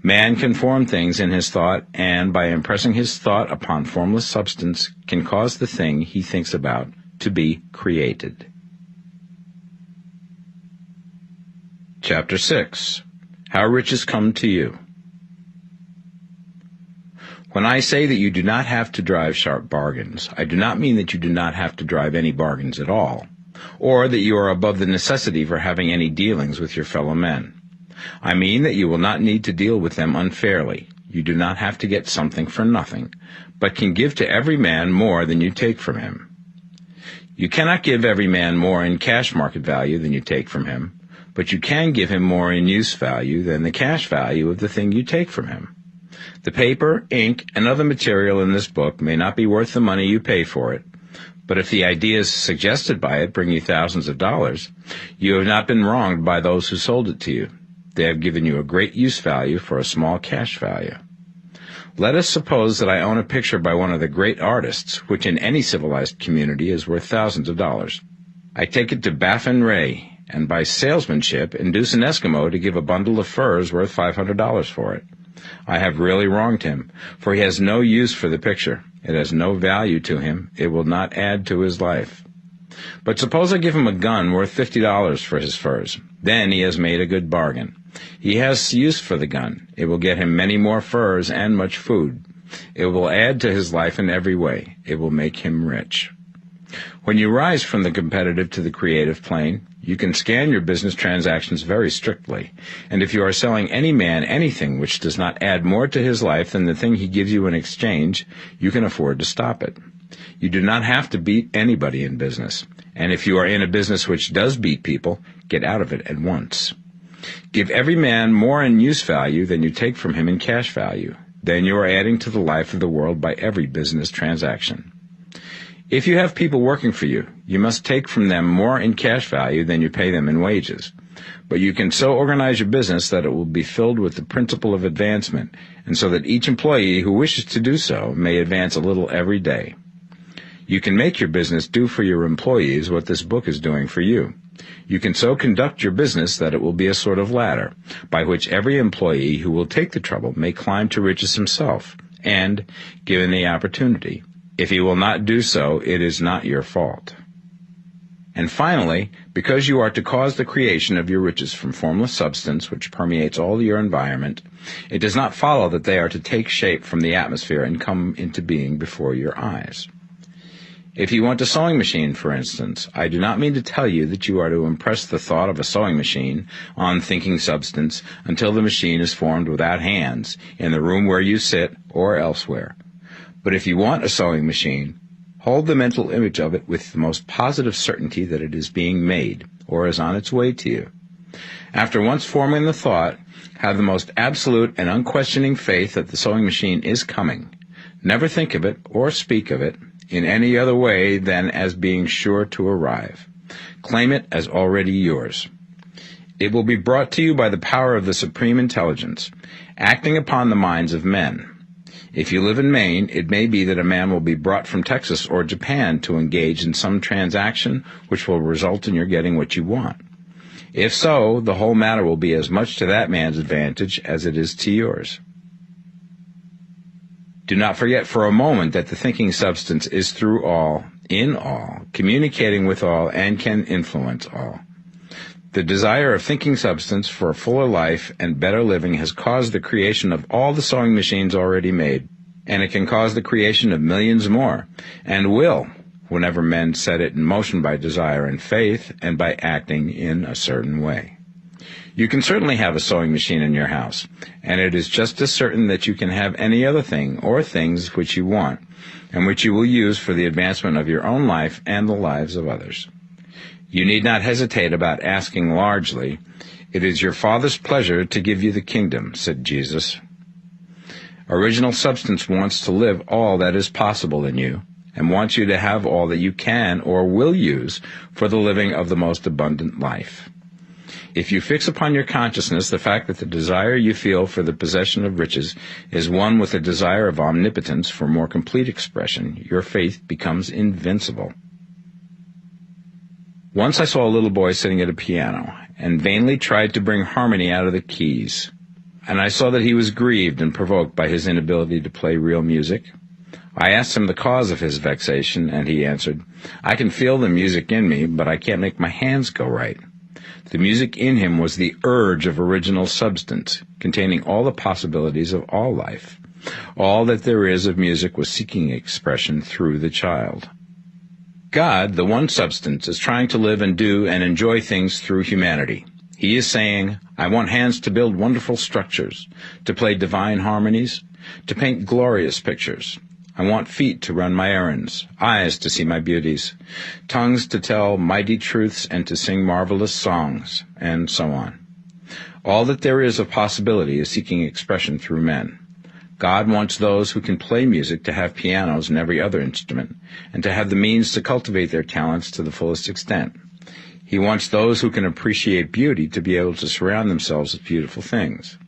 Man can form things in his thought, and by impressing his thought upon formless substance, can cause the thing he thinks about to be created. Chapter 6. How Riches Come to You. When I say that you do not have to drive sharp bargains, I do not mean that you do not have to drive any bargains at all, or that you are above the necessity for having any dealings with your fellow men. I mean that you will not need to deal with them unfairly. you do not have to get something for nothing, but can give to every man more than you take from him. You cannot give every man more in cash market value than you take from him, but you can give him more in use value than the cash value of the thing you take from him. The paper, ink, and other material in this book may not be worth the money you pay for it, but if the ideas suggested by it bring you thousands of dollars, you have not been wronged by those who sold it to you. They have given you a great use value for a small cash value. Let us suppose that I own a picture by one of the great artists, which in any civilized community is worth thousands of dollars. I take it to Baffin Ray, and by salesmanship induce an Eskimo to give a bundle of furs worth $500 for it. I have really wronged him, for he has no use for the picture. It has no value to him. It will not add to his life. But suppose I give him a gun worth $50 for his furs. Then he has made a good bargain. He has use for the gun. It will get him many more furs and much food. It will add to his life in every way. It will make him rich. When you rise from the competitive to the creative plane, you can scan your business transactions very strictly, and if you are selling any man anything which does not add more to his life than the thing he gives you in exchange, you can afford to stop it. You do not have to beat anybody in business, and if you are in a business which does beat people, get out of it at once. Give every man more in use value than you take from him in cash value. Then you are adding to the life of the world by every business transaction. If you have people working for you, you must take from them more in cash value than you pay them in wages. But you can so organize your business that it will be filled with the principle of advancement, and so that each employee who wishes to do so may advance a little every day. You can make your business do for your employees what this book is doing for you. You can so conduct your business that it will be a sort of ladder, by which every employee who will take the trouble may climb to riches himself, and, given the opportunity, if he will not do so, it is not your fault. And finally, because you are to cause the creation of your riches from formless substance which permeates all your environment, it does not follow that they are to take shape from the atmosphere and come into being before your eyes. If you want a sewing machine, for instance, I do not mean to tell you that you are to impress the thought of a sewing machine on thinking substance until the machine is formed without hands, in the room where you sit or elsewhere. But if you want a sewing machine, hold the mental image of it with the most positive certainty that it is being made, or is on its way to you. After once forming the thought, have the most absolute and unquestioning faith that the sewing machine is coming. Never think of it, or speak of it, in any other way than as being sure to arrive. Claim it as already yours. It will be brought to you by the power of the Supreme Intelligence, acting upon the minds of men. If you live in Maine, it may be that a man will be brought from Texas or Japan to engage in some transaction which will result in your getting what you want. If so, the whole matter will be as much to that man's advantage as it is to yours. Do not forget for a moment that the thinking substance is through all, in all, communicating with all, and can influence all. The desire of thinking substance for a fuller life and better living has caused the creation of all the sewing machines already made, and it can cause the creation of millions more, and will, whenever men set it in motion by desire and faith, and by acting in a certain way. You can certainly have a sewing machine in your house, and it is just as certain that you can have any other thing or things which you want, and which you will use for the advancement of your own life and the lives of others. You need not hesitate about asking largely. It is your Father's pleasure to give you the kingdom, said Jesus. Original substance wants to live all that is possible in you, and wants you to have all that you can or will use for the living of the most abundant life. If you fix upon your consciousness the fact that the desire you feel for the possession of riches is one with a desire of omnipotence for more complete expression, your faith becomes invincible. Once I saw a little boy sitting at a piano, and vainly tried to bring harmony out of the keys, and I saw that he was grieved and provoked by his inability to play real music. I asked him the cause of his vexation, and he answered, "I can feel the music in me, but I can't make my hands go right." The music in him was the urge of original substance, containing all the possibilities of all life. All that there is of music was seeking expression through the child. God, the one substance, is trying to live and do and enjoy things through humanity. He is saying, I want hands to build wonderful structures, to play divine harmonies, to paint glorious pictures. I want feet to run my errands, eyes to see my beauties, tongues to tell mighty truths and to sing marvelous songs, and so on. All that there is of possibility is seeking expression through men. God wants those who can play music to have pianos and every other instrument, and to have the means to cultivate their talents to the fullest extent. He wants those who can appreciate beauty to be able to surround themselves with beautiful things.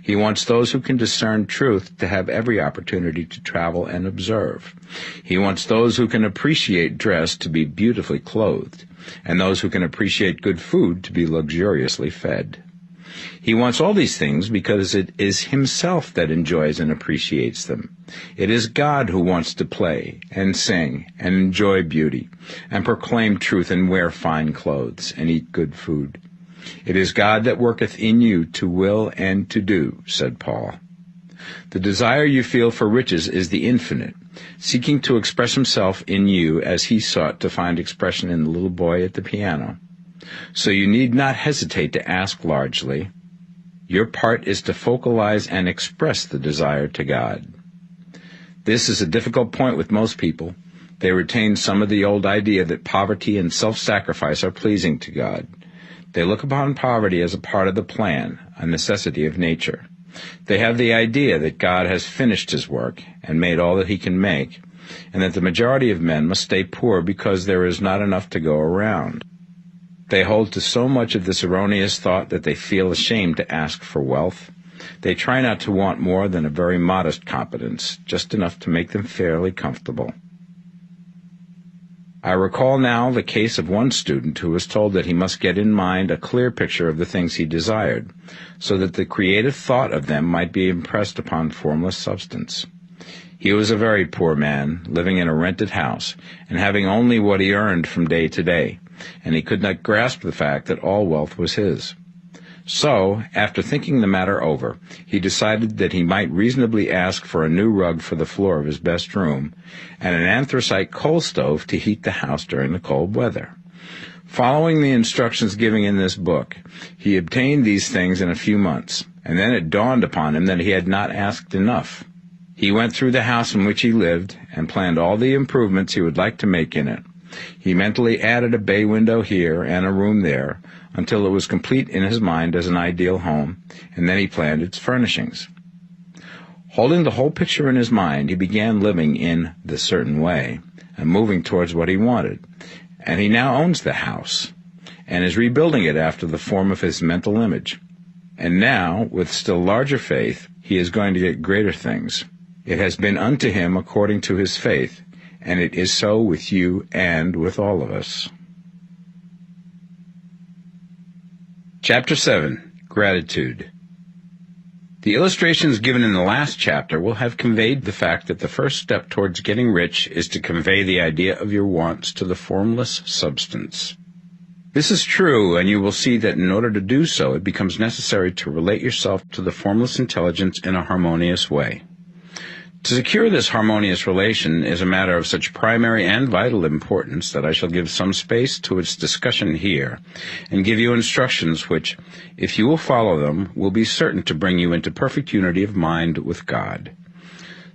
He wants those who can discern truth to have every opportunity to travel and observe. He wants those who can appreciate dress to be beautifully clothed, and those who can appreciate good food to be luxuriously fed. He wants all these things because it is himself that enjoys and appreciates them. It is God who wants to play and sing and enjoy beauty and proclaim truth and wear fine clothes and eat good food. It is God that worketh in you to will and to do, said Paul. The desire you feel for riches is the infinite, seeking to express himself in you as he sought to find expression in the little boy at the piano. So you need not hesitate to ask largely. Your part is to focalize and express the desire to God. This is a difficult point with most people. They retain some of the old idea that poverty and self-sacrifice are pleasing to God. They look upon poverty as a part of the plan, a necessity of nature. They have the idea that God has finished his work and made all that he can make, and that the majority of men must stay poor because there is not enough to go around. They hold to so much of this erroneous thought that they feel ashamed to ask for wealth. They try not to want more than a very modest competence, just enough to make them fairly comfortable. I recall now the case of one student who was told that he must get in mind a clear picture of the things he desired, so that the creative thought of them might be impressed upon formless substance. He was a very poor man, living in a rented house, and having only what he earned from day to day, and he could not grasp the fact that all wealth was his. So, after thinking the matter over, he decided that he might reasonably ask for a new rug for the floor of his best room, and an anthracite coal stove to heat the house during the cold weather. Following the instructions given in this book, he obtained these things in a few months, and then it dawned upon him that he had not asked enough. He went through the house in which he lived, and planned all the improvements he would like to make in it. He mentally added a bay window here and a room there, until it was complete in his mind as an ideal home, and then he planned its furnishings. Holding the whole picture in his mind, he began living in the certain way, and moving towards what he wanted, and he now owns the house, and is rebuilding it after the form of his mental image. And now, with still larger faith, he is going to get greater things. It has been unto him according to his faith, and it is so with you and with all of us. Chapter 7. Gratitude. The illustrations given in the last chapter will have conveyed the fact that the first step towards getting rich is to convey the idea of your wants to the formless substance. This is true, and you will see that in order to do so, it becomes necessary to relate yourself to the formless intelligence in a harmonious way. To secure this harmonious relation is a matter of such primary and vital importance that I shall give some space to its discussion here, and give you instructions which, if you will follow them, will be certain to bring you into perfect unity of mind with God.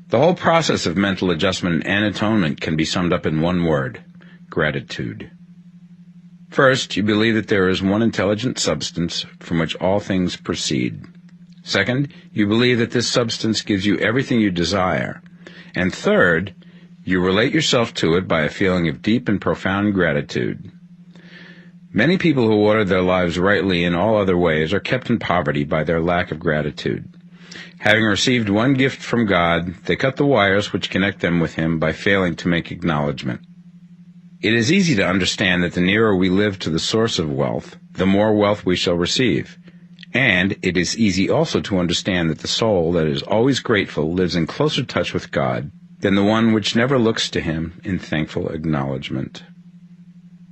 The whole process of mental adjustment and atonement can be summed up in one word: gratitude. First, you believe that there is one intelligent substance from which all things proceed. Second, you believe that this substance gives you everything you desire. And third, you relate yourself to it by a feeling of deep and profound gratitude. Many people who order their lives rightly in all other ways are kept in poverty by their lack of gratitude. Having received one gift from God, they cut the wires which connect them with Him by failing to make acknowledgement. It is easy to understand that the nearer we live to the source of wealth, the more wealth we shall receive. And it is easy also to understand that the soul that is always grateful lives in closer touch with God than the one which never looks to Him in thankful acknowledgement.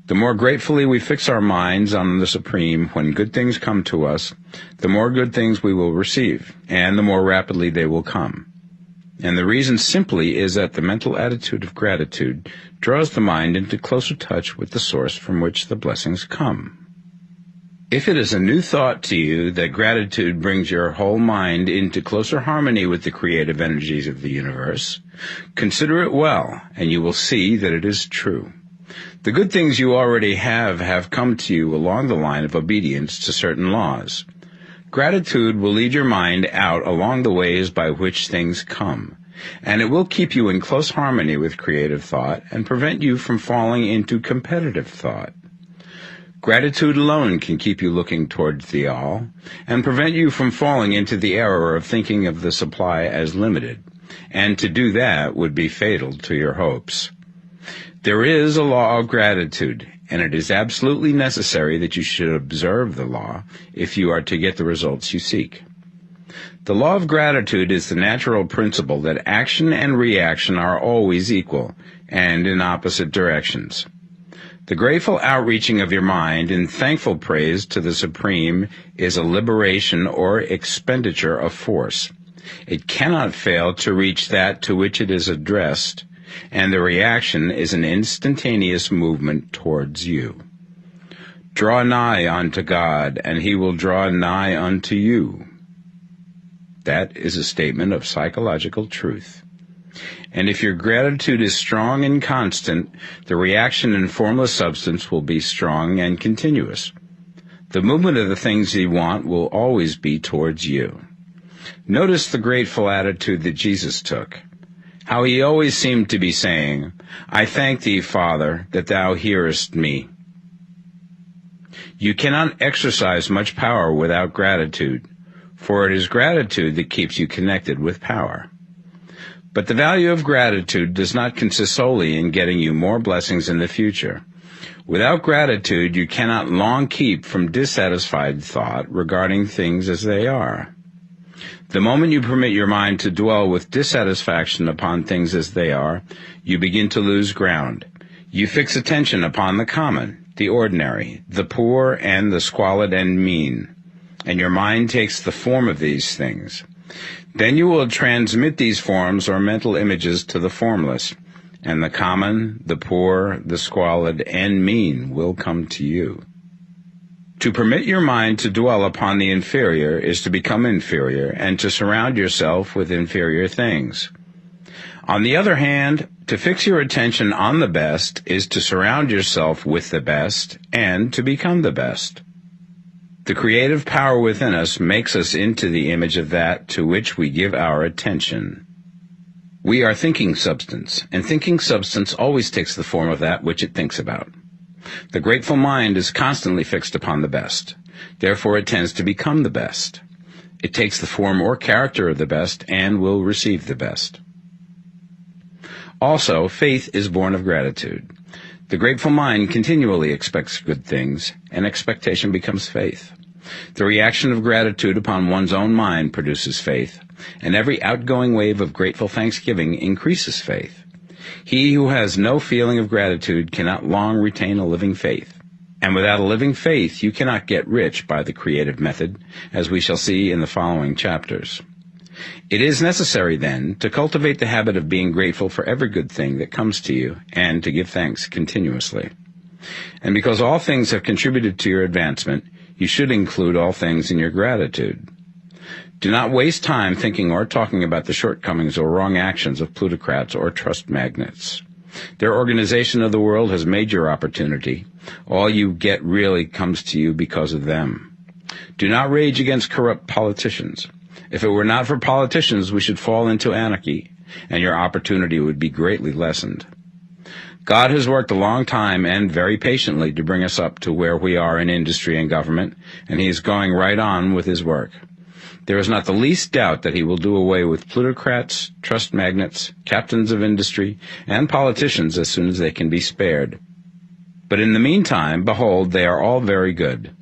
The more gratefully we fix our minds on the Supreme when good things come to us, the more good things we will receive, and the more rapidly they will come. And the reason simply is that the mental attitude of gratitude draws the mind into closer touch with the source from which the blessings come. If it is a new thought to you that gratitude brings your whole mind into closer harmony with the creative energies of the universe, consider it well, and you will see that it is true. The good things you already have come to you along the line of obedience to certain laws. Gratitude will lead your mind out along the ways by which things come, and it will keep you in close harmony with creative thought and prevent you from falling into competitive thought. Gratitude alone can keep you looking towards the all and prevent you from falling into the error of thinking of the supply as limited, and to do that would be fatal to your hopes. There is a law of gratitude, and it is absolutely necessary that you should observe the law if you are to get the results you seek. The law of gratitude is the natural principle that action and reaction are always equal and in opposite directions. The grateful outreaching of your mind in thankful praise to the Supreme is a liberation or expenditure of force. It cannot fail to reach that to which it is addressed, and the reaction is an instantaneous movement towards you. Draw nigh unto God, and he will draw nigh unto you. That is a statement of psychological truth. And if your gratitude is strong and constant, the reaction in formless substance will be strong and continuous. The movement of the things you want will always be towards you. Notice the grateful attitude that Jesus took. How he always seemed to be saying, I thank thee, Father, that thou hearest me. You cannot exercise much power without gratitude, for it is gratitude that keeps you connected with power. But the value of gratitude does not consist solely in getting you more blessings in the future. Without gratitude, you cannot long keep from dissatisfied thought regarding things as they are. The moment you permit your mind to dwell with dissatisfaction upon things as they are, you begin to lose ground. You fix attention upon the common, the ordinary, the poor, and the squalid and mean, and your mind takes the form of these things. Then you will transmit these forms or mental images to the formless, and the common, the poor, the squalid, and mean will come to you. To permit your mind to dwell upon the inferior is to become inferior and to surround yourself with inferior things. On the other hand, to fix your attention on the best is to surround yourself with the best and to become the best. The creative power within us makes us into the image of that to which we give our attention. We are thinking substance, and thinking substance always takes the form of that which it thinks about. The grateful mind is constantly fixed upon the best. Therefore it tends to become the best. It takes the form or character of the best and will receive the best. Also, faith is born of gratitude. The grateful mind continually expects good things, and expectation becomes faith. The reaction of gratitude upon one's own mind produces faith, and every outgoing wave of grateful thanksgiving increases faith. He who has no feeling of gratitude cannot long retain a living faith. And without a living faith, you cannot get rich by the creative method, as we shall see in the following chapters. It is necessary, then, to cultivate the habit of being grateful for every good thing that comes to you, and to give thanks continuously. And because all things have contributed to your advancement, you should include all things in your gratitude. Do not waste time thinking or talking about the shortcomings or wrong actions of plutocrats or trust magnates. Their organization of the world has made your opportunity. All you get really comes to you because of them. Do not rage against corrupt politicians. If it were not for politicians, we should fall into anarchy, and your opportunity would be greatly lessened. God has worked a long time and very patiently to bring us up to where we are in industry and government, and he is going right on with his work. There is not the least doubt that he will do away with plutocrats, trust magnates, captains of industry, and politicians as soon as they can be spared. But in the meantime, behold, they are all very good.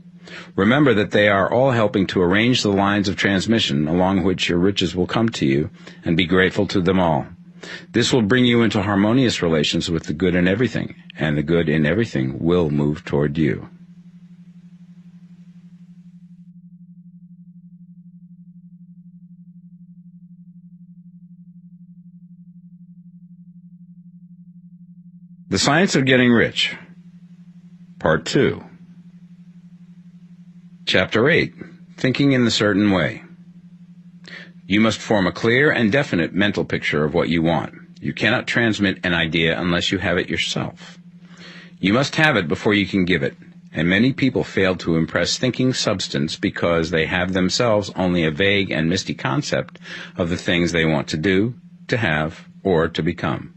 Remember that they are all helping to arrange the lines of transmission along which your riches will come to you, and be grateful to them all. This will bring you into harmonious relations with the good in everything, and the good in everything will move toward you. The Science of Getting Rich, Part 2. Chapter 8. Thinking in the Certain Way. You must form a clear and definite mental picture of what you want. You cannot transmit an idea unless you have it yourself. You must have it before you can give it, and many people fail to impress thinking substance because they have themselves only a vague and misty concept of the things they want to do, to have, or to become.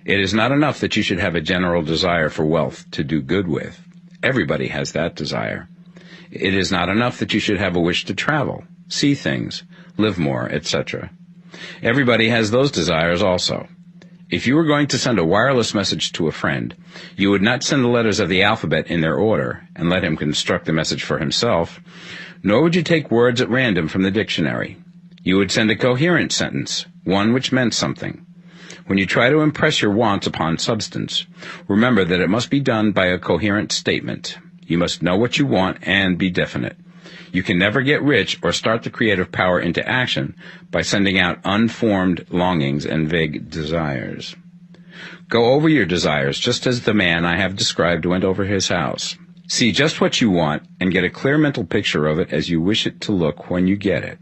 It is not enough that you should have a general desire for wealth to do good with. Everybody has that desire. It is not enough that you should have a wish to travel, see things, live more, etc. Everybody has those desires also. If you were going to send a wireless message to a friend, you would not send the letters of the alphabet in their order and let him construct the message for himself, nor would you take words at random from the dictionary. You would send a coherent sentence, one which meant something. When you try to impress your wants upon substance, remember that it must be done by a coherent statement. You must know what you want and be definite. You can never get rich or start the creative power into action by sending out unformed longings and vague desires. Go over your desires just as the man I have described went over his house. See just what you want and get a clear mental picture of it as you wish it to look when you get it.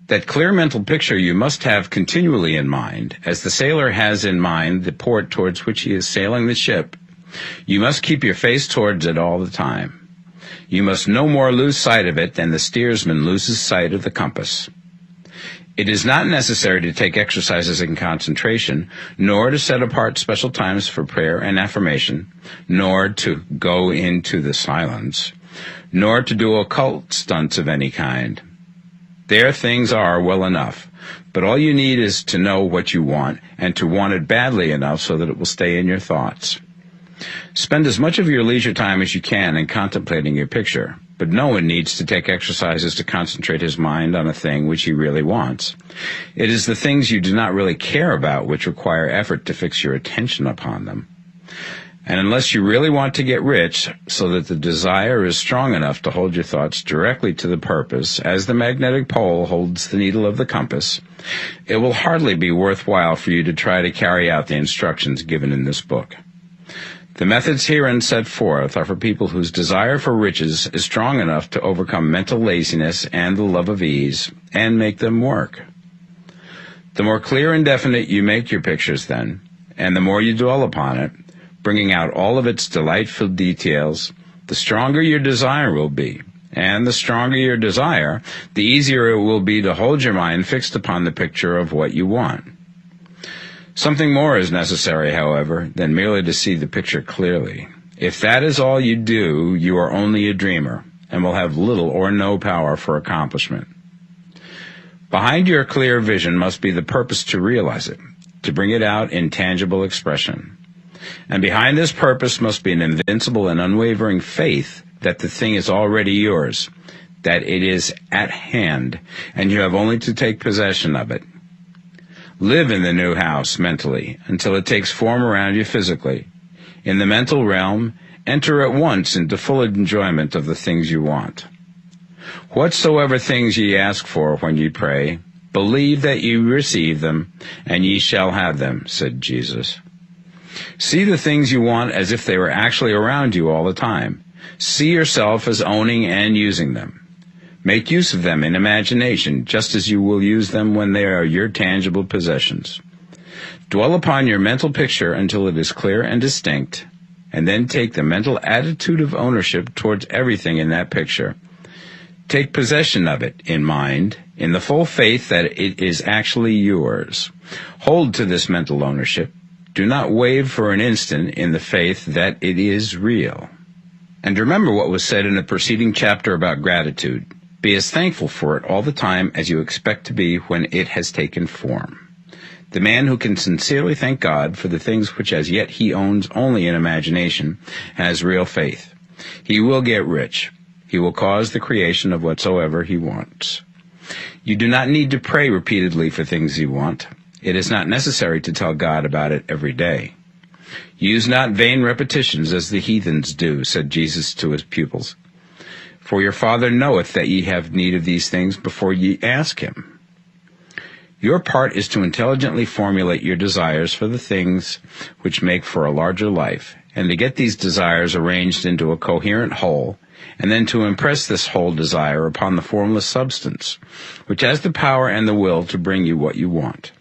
That clear mental picture you must have continually in mind, as the sailor has in mind the port towards which he is sailing the ship. You must keep your face towards it all the time. You must no more lose sight of it than the steersman loses sight of the compass. It is not necessary to take exercises in concentration, nor to set apart special times for prayer and affirmation, nor to go into the silence, nor to do occult stunts of any kind. There things are well enough, but all you need is to know what you want, and to want it badly enough so that it will stay in your thoughts. Spend as much of your leisure time as you can in contemplating your picture, but no one needs to take exercises to concentrate his mind on a thing which he really wants. It is the things you do not really care about which require effort to fix your attention upon them. And unless you really want to get rich, so that the desire is strong enough to hold your thoughts directly to the purpose, as the magnetic pole holds the needle of the compass, it will hardly be worthwhile for you to try to carry out the instructions given in this book. The methods herein set forth are for people whose desire for riches is strong enough to overcome mental laziness and the love of ease, and make them work. The more clear and definite you make your pictures then, and the more you dwell upon it, bringing out all of its delightful details, the stronger your desire will be. And the stronger your desire, the easier it will be to hold your mind fixed upon the picture of what you want. Something more is necessary, however, than merely to see the picture clearly. If that is all you do, you are only a dreamer, and will have little or no power for accomplishment. Behind your clear vision must be the purpose to realize it, to bring it out in tangible expression. And behind this purpose must be an invincible and unwavering faith that the thing is already yours, that it is at hand, and you have only to take possession of it. Live in the new house mentally until it takes form around you physically. In the mental realm, enter at once into full enjoyment of the things you want. Whatsoever things ye ask for when ye pray, believe that ye receive them, and ye shall have them, said Jesus. See the things you want as if they were actually around you all the time. See yourself as owning and using them. Make use of them in imagination, just as you will use them when they are your tangible possessions. Dwell upon your mental picture until it is clear and distinct, and then take the mental attitude of ownership towards everything in that picture. Take possession of it in mind, in the full faith that it is actually yours. Hold to this mental ownership. Do not waver for an instant in the faith that it is real. And remember what was said in the preceding chapter about gratitude. Be as thankful for it all the time as you expect to be when it has taken form. The man who can sincerely thank God for the things which as yet he owns only in imagination has real faith. He will get rich. He will cause the creation of whatsoever he wants. You do not need to pray repeatedly for things you want. It is not necessary to tell God about it every day. Use not vain repetitions as the heathens do, said Jesus to his pupils. For your Father knoweth that ye have need of these things before ye ask him. Your part is to intelligently formulate your desires for the things which make for a larger life, and to get these desires arranged into a coherent whole, and then to impress this whole desire upon the formless substance, which has the power and the will to bring you what you want.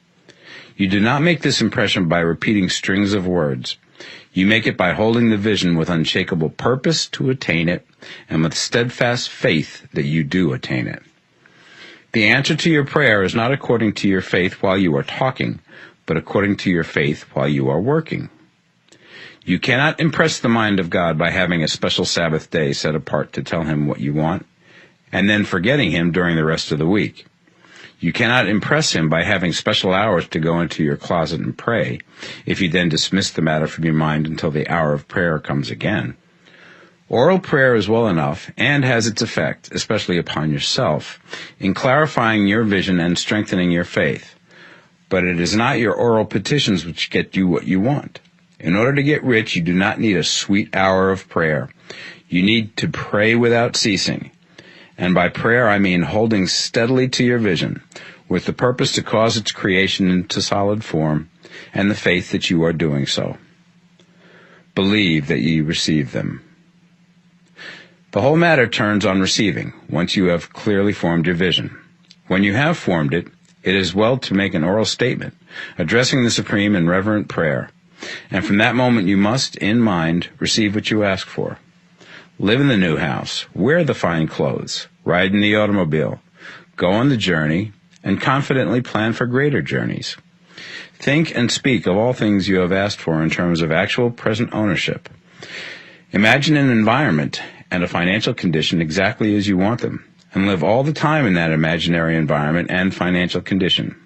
You do not make this impression by repeating strings of words. You make it by holding the vision with unshakable purpose to attain it, and with steadfast faith that you do attain it. The answer to your prayer is not according to your faith while you are talking, but according to your faith while you are working. You cannot impress the mind of God by having a special Sabbath day set apart to tell him what you want, and then forgetting him during the rest of the week. You cannot impress him by having special hours to go into your closet and pray, if you then dismiss the matter from your mind until the hour of prayer comes again. Oral prayer is well enough, and has its effect, especially upon yourself, in clarifying your vision and strengthening your faith. But it is not your oral petitions which get you what you want. In order to get rich, you do not need a sweet hour of prayer. You need to pray without ceasing. And by prayer I mean holding steadily to your vision, with the purpose to cause its creation into solid form, and the faith that you are doing so. Believe that ye receive them. The whole matter turns on receiving, once you have clearly formed your vision. When you have formed it, it is well to make an oral statement, addressing the Supreme in reverent prayer. And from that moment you must, in mind, receive what you ask for. Live in the new house, wear the fine clothes, ride in the automobile, go on the journey, and confidently plan for greater journeys. Think and speak of all things you have asked for in terms of actual present ownership. Imagine an environment and a financial condition exactly as you want them, and live all the time in that imaginary environment and financial condition.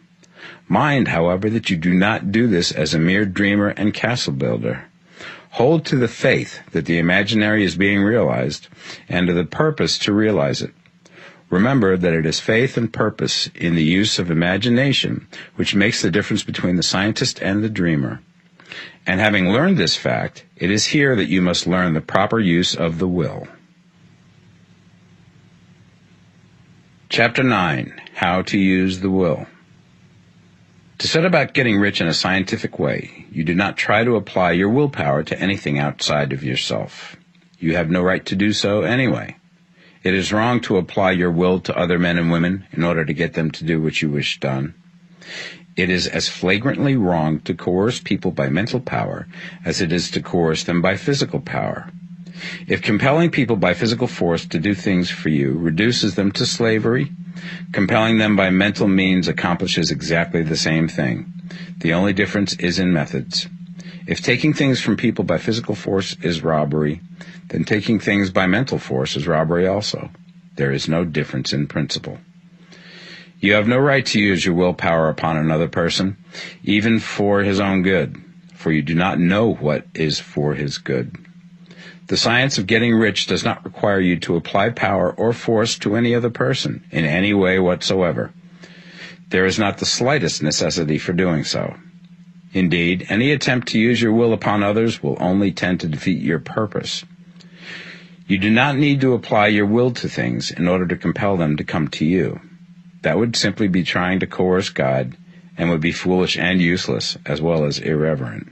Mind, however, that you do not do this as a mere dreamer and castle builder. Hold to the faith that the imaginary is being realized, and to the purpose to realize it. Remember that it is faith and purpose in the use of imagination which makes the difference between the scientist and the dreamer. And having learned this fact, it is here that you must learn the proper use of the will. Chapter 9. How to Use the Will. To set about getting rich in a scientific way, you do not try to apply your willpower to anything outside of yourself. You have no right to do so anyway. It is wrong to apply your will to other men and women in order to get them to do what you wish done. It is as flagrantly wrong to coerce people by mental power as it is to coerce them by physical power. If compelling people by physical force to do things for you reduces them to slavery, compelling them by mental means accomplishes exactly the same thing. The only difference is in methods. If taking things from people by physical force is robbery, then taking things by mental force is robbery also. There is no difference in principle. You have no right to use your willpower upon another person, even for his own good, for you do not know what is for his good. The science of getting rich does not require you to apply power or force to any other person in any way whatsoever. There is not the slightest necessity for doing so. Indeed, any attempt to use your will upon others will only tend to defeat your purpose. You do not need to apply your will to things in order to compel them to come to you. That would simply be trying to coerce God, and would be foolish and useless, as well as irreverent.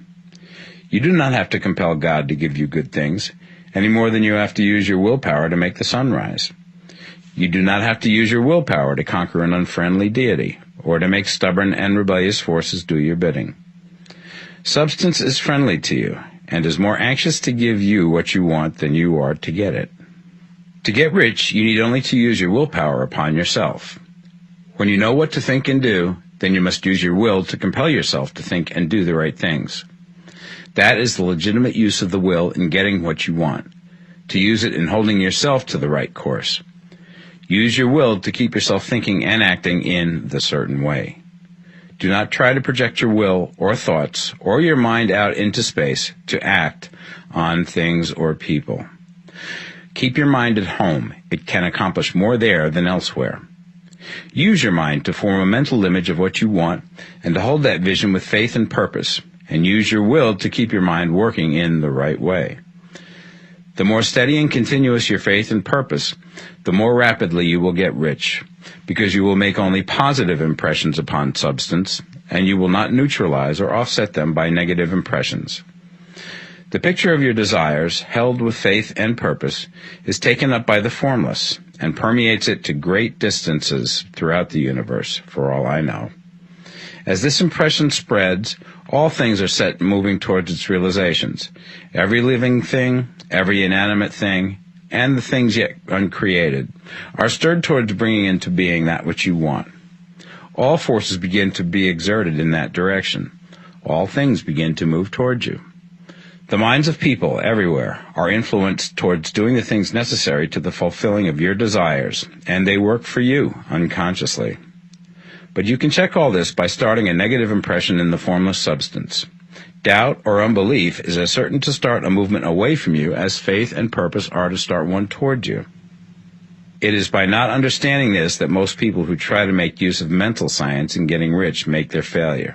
You do not have to compel God to give you good things, any more than you have to use your willpower to make the sun rise. You do not have to use your willpower to conquer an unfriendly deity, or to make stubborn and rebellious forces do your bidding. Substance is friendly to you, and is more anxious to give you what you want than you are to get it. To get rich, you need only to use your willpower upon yourself. When you know what to think and do, then you must use your will to compel yourself to think and do the right things. That is the legitimate use of the will in getting what you want, to use it in holding yourself to the right course. Use your will to keep yourself thinking and acting in the certain way. Do not try to project your will or thoughts or your mind out into space to act on things or people. Keep your mind at home. It can accomplish more there than elsewhere. Use your mind to form a mental image of what you want and to hold that vision with faith and purpose, and use your will to keep your mind working in the right way. The more steady and continuous your faith and purpose, the more rapidly you will get rich, because you will make only positive impressions upon substance, and you will not neutralize or offset them by negative impressions. The picture of your desires, held with faith and purpose, is taken up by the formless and permeates it to great distances throughout the universe, for all I know. As this impression spreads, all things are set moving towards its realizations. Every living thing, every inanimate thing, and the things yet uncreated are stirred towards bringing into being that which you want. All forces begin to be exerted in that direction. All things begin to move towards you. The minds of people everywhere are influenced towards doing the things necessary to the fulfilling of your desires, and they work for you unconsciously. But you can check all this by starting a negative impression in the formless substance. Doubt or unbelief is as certain to start a movement away from you as faith and purpose are to start one toward you. It is by not understanding this that most people who try to make use of mental science in getting rich make their failure.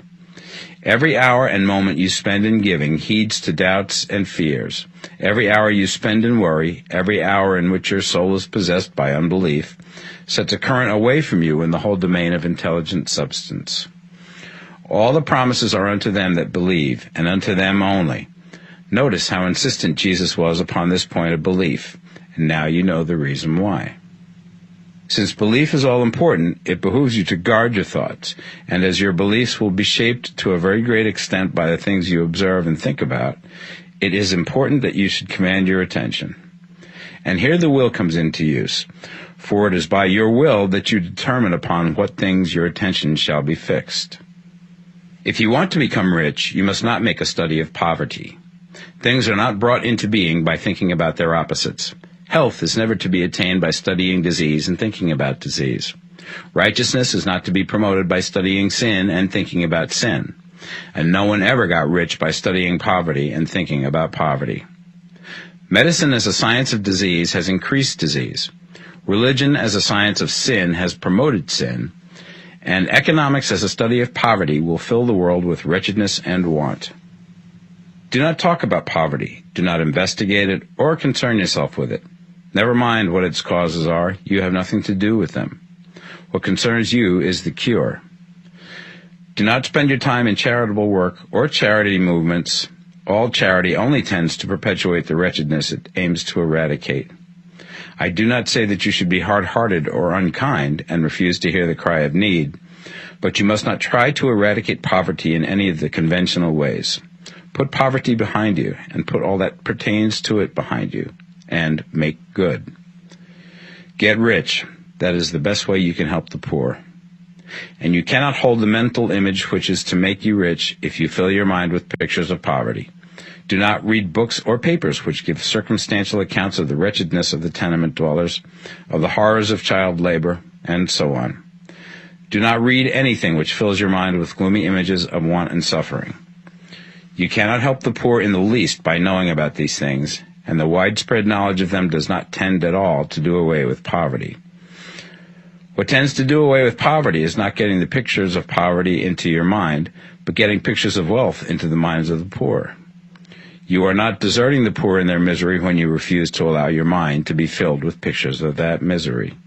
Every hour and moment you spend in giving heeds to doubts and fears. Every hour you spend in worry, every hour in which your soul is possessed by unbelief, sets a current away from you in the whole domain of intelligent substance. All the promises are unto them that believe, and unto them only. Notice how insistent Jesus was upon this point of belief, and now you know the reason why. Since belief is all important, it behooves you to guard your thoughts, and as your beliefs will be shaped to a very great extent by the things you observe and think about, it is important that you should command your attention. And here the will comes into use, for it is by your will that you determine upon what things your attention shall be fixed. If you want to become rich, you must not make a study of poverty. Things are not brought into being by thinking about their opposites. Health is never to be attained by studying disease and thinking about disease. Righteousness is not to be promoted by studying sin and thinking about sin. And no one ever got rich by studying poverty and thinking about poverty. Medicine as a science of disease has increased disease. Religion as a science of sin has promoted sin. And economics as a study of poverty will fill the world with wretchedness and want. Do not talk about poverty. Do not investigate it or concern yourself with it. Never mind what its causes are. You have nothing to do with them. What concerns you is the cure. Do not spend your time in charitable work or charity movements. All charity only tends to perpetuate the wretchedness it aims to eradicate. I do not say that you should be hard-hearted or unkind and refuse to hear the cry of need, but you must not try to eradicate poverty in any of the conventional ways. Put poverty behind you and put all that pertains to it behind you, and make good. Get rich. That is the best way you can help the poor. And you cannot hold the mental image which is to make you rich if you fill your mind with pictures of poverty. Do not read books or papers which give circumstantial accounts of the wretchedness of the tenement dwellers, of the horrors of child labor, and so on. Do not read anything which fills your mind with gloomy images of want and suffering. You cannot help the poor in the least by knowing about these things, and the widespread knowledge of them does not tend at all to do away with poverty. What tends to do away with poverty is not getting the pictures of poverty into your mind, but getting pictures of wealth into the minds of the poor. You are not deserting the poor in their misery when you refuse to allow your mind to be filled with pictures of that misery.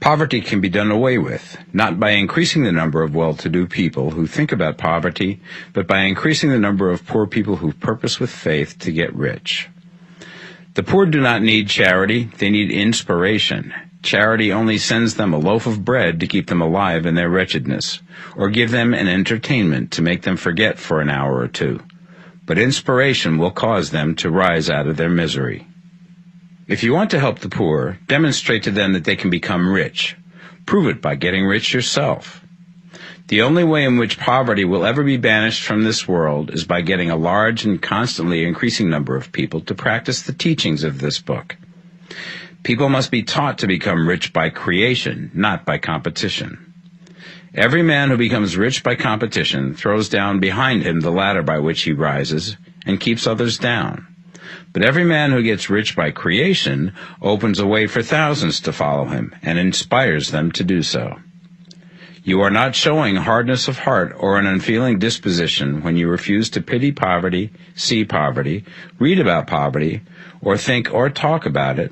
Poverty can be done away with, not by increasing the number of well-to-do people who think about poverty, but by increasing the number of poor people who purpose with faith to get rich. The poor do not need charity, they need inspiration. Charity only sends them a loaf of bread to keep them alive in their wretchedness, or give them an entertainment to make them forget for an hour or two. But inspiration will cause them to rise out of their misery. If you want to help the poor, demonstrate to them that they can become rich. Prove it by getting rich yourself. The only way in which poverty will ever be banished from this world is by getting a large and constantly increasing number of people to practice the teachings of this book. People must be taught to become rich by creation, not by competition. Every man who becomes rich by competition throws down behind him the ladder by which he rises and keeps others down. But every man who gets rich by creation opens a way for thousands to follow him and inspires them to do so. You are not showing hardness of heart or an unfeeling disposition when you refuse to pity poverty, see poverty, read about poverty, or think or talk about it,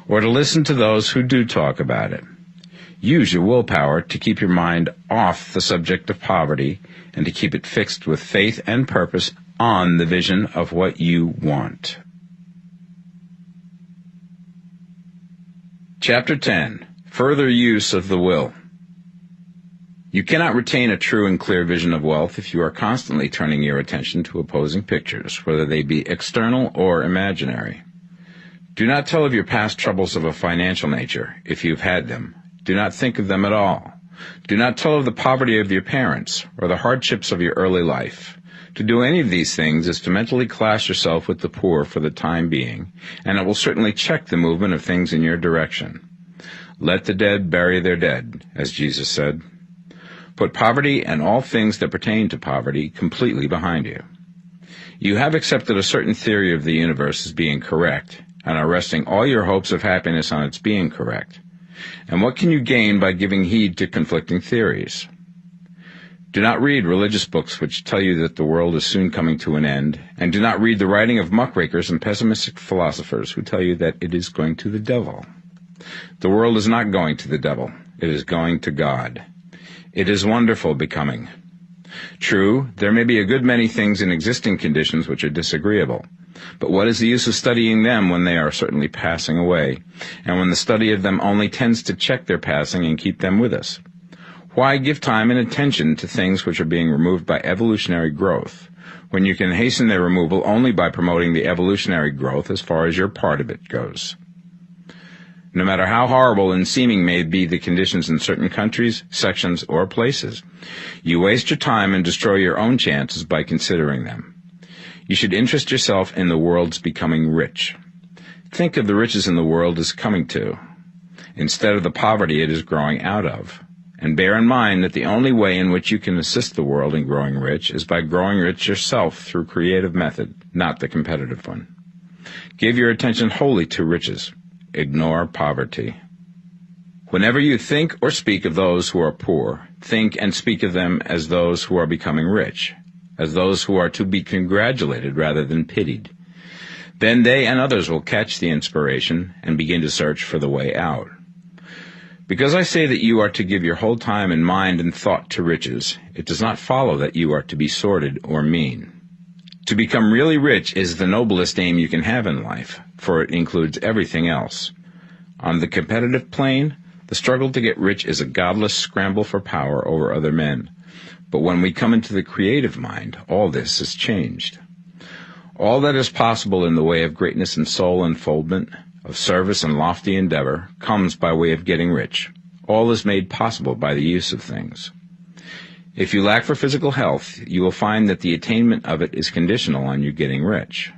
or to listen to those who do talk about it. Use your willpower to keep your mind off the subject of poverty and to keep it fixed with faith and purpose on the vision of what you want. Chapter 10. Further use of the will. You cannot retain a true and clear vision of wealth if you are constantly turning your attention to opposing pictures, whether they be external or imaginary. Do not tell of your past troubles of a financial nature, if you've had them. Do not think of them at all. Do not tell of the poverty of your parents, or the hardships of your early life. To do any of these things is to mentally class yourself with the poor for the time being, and it will certainly check the movement of things in your direction. Let the dead bury their dead, as Jesus said. Put poverty and all things that pertain to poverty completely behind you. You have accepted a certain theory of the universe as being correct, and are resting all your hopes of happiness on its being correct. And what can you gain by giving heed to conflicting theories? Do not read religious books which tell you that the world is soon coming to an end, and do not read the writing of muckrakers and pessimistic philosophers who tell you that it is going to the devil. The world is not going to the devil. It is going to God. It is wonderful becoming. True, there may be a good many things in existing conditions which are disagreeable, but what is the use of studying them when they are certainly passing away, and when the study of them only tends to check their passing and keep them with us? Why give time and attention to things which are being removed by evolutionary growth, when you can hasten their removal only by promoting the evolutionary growth as far as your part of it goes? No matter how horrible and seeming may be the conditions in certain countries, sections, or places, you waste your time and destroy your own chances by considering them. You should interest yourself in the world's becoming rich. Think of the riches in the world as coming to, instead of the poverty it is growing out of. And bear in mind that the only way in which you can assist the world in growing rich is by growing rich yourself through creative method, not the competitive one. Give your attention wholly to riches. Ignore poverty. Whenever you think or speak of those who are poor, think and speak of them as those who are becoming rich, as those who are to be congratulated rather than pitied. Then they and others will catch the inspiration and begin to search for the way out. Because I say that you are to give your whole time and mind and thought to riches, it does not follow that you are to be sordid or mean. To become really rich is the noblest aim you can have in life, for it includes everything else. On the competitive plane, the struggle to get rich is a godless scramble for power over other men. But when we come into the creative mind, all this is changed. All that is possible in the way of greatness and soul unfoldment, of service and lofty endeavor, comes by way of getting rich. All is made possible by the use of things. If you lack for physical health, you will find that the attainment of it is conditional on you getting rich.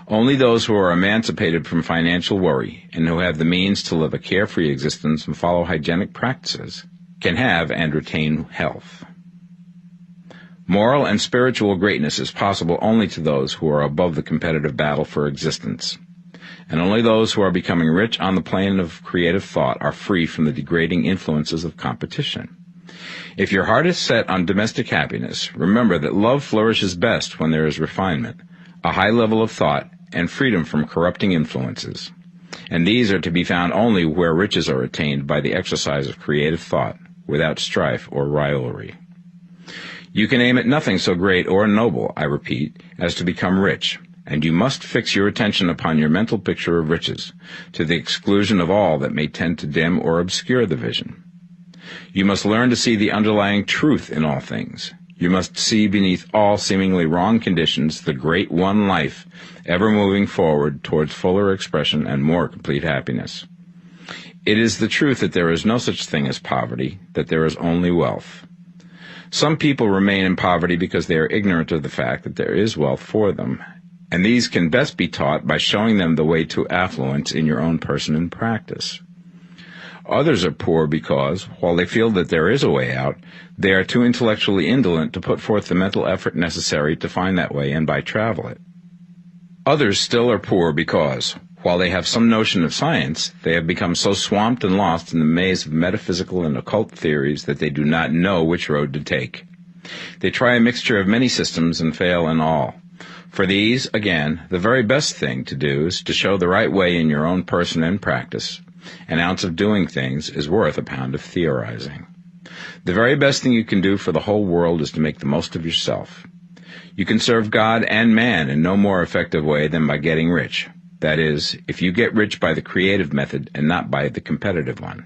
Only those who are emancipated from financial worry and who have the means to live a carefree existence and follow hygienic practices can have and retain health. Moral and spiritual greatness is possible only to those who are above the competitive battle for existence. And only those who are becoming rich on the plane of creative thought are free from the degrading influences of competition. If your heart is set on domestic happiness, remember that love flourishes best when there is refinement, a high level of thought, and freedom from corrupting influences. And these are to be found only where riches are attained by the exercise of creative thought, without strife or rivalry. You can aim at nothing so great or noble, I repeat, as to become rich, and you must fix your attention upon your mental picture of riches, to the exclusion of all that may tend to dim or obscure the vision. You must learn to see the underlying truth in all things. You must see beneath all seemingly wrong conditions the great one life, ever moving forward towards fuller expression and more complete happiness. It is the truth that there is no such thing as poverty, that there is only wealth. Some people remain in poverty because they are ignorant of the fact that there is wealth for them, and these can best be taught by showing them the way to affluence in your own person and practice. Others are poor because, while they feel that there is a way out, they are too intellectually indolent to put forth the mental effort necessary to find that way and by travel it. Others still are poor because, while they have some notion of science, they have become so swamped and lost in the maze of metaphysical and occult theories that they do not know which road to take. They try a mixture of many systems and fail in all. For these, again, the very best thing to do is to show the right way in your own person and practice. An ounce of doing things is worth a pound of theorizing. The very best thing you can do for the whole world is to make the most of yourself. You can serve God and man in no more effective way than by getting rich. That is, if you get rich by the creative method and not by the competitive one.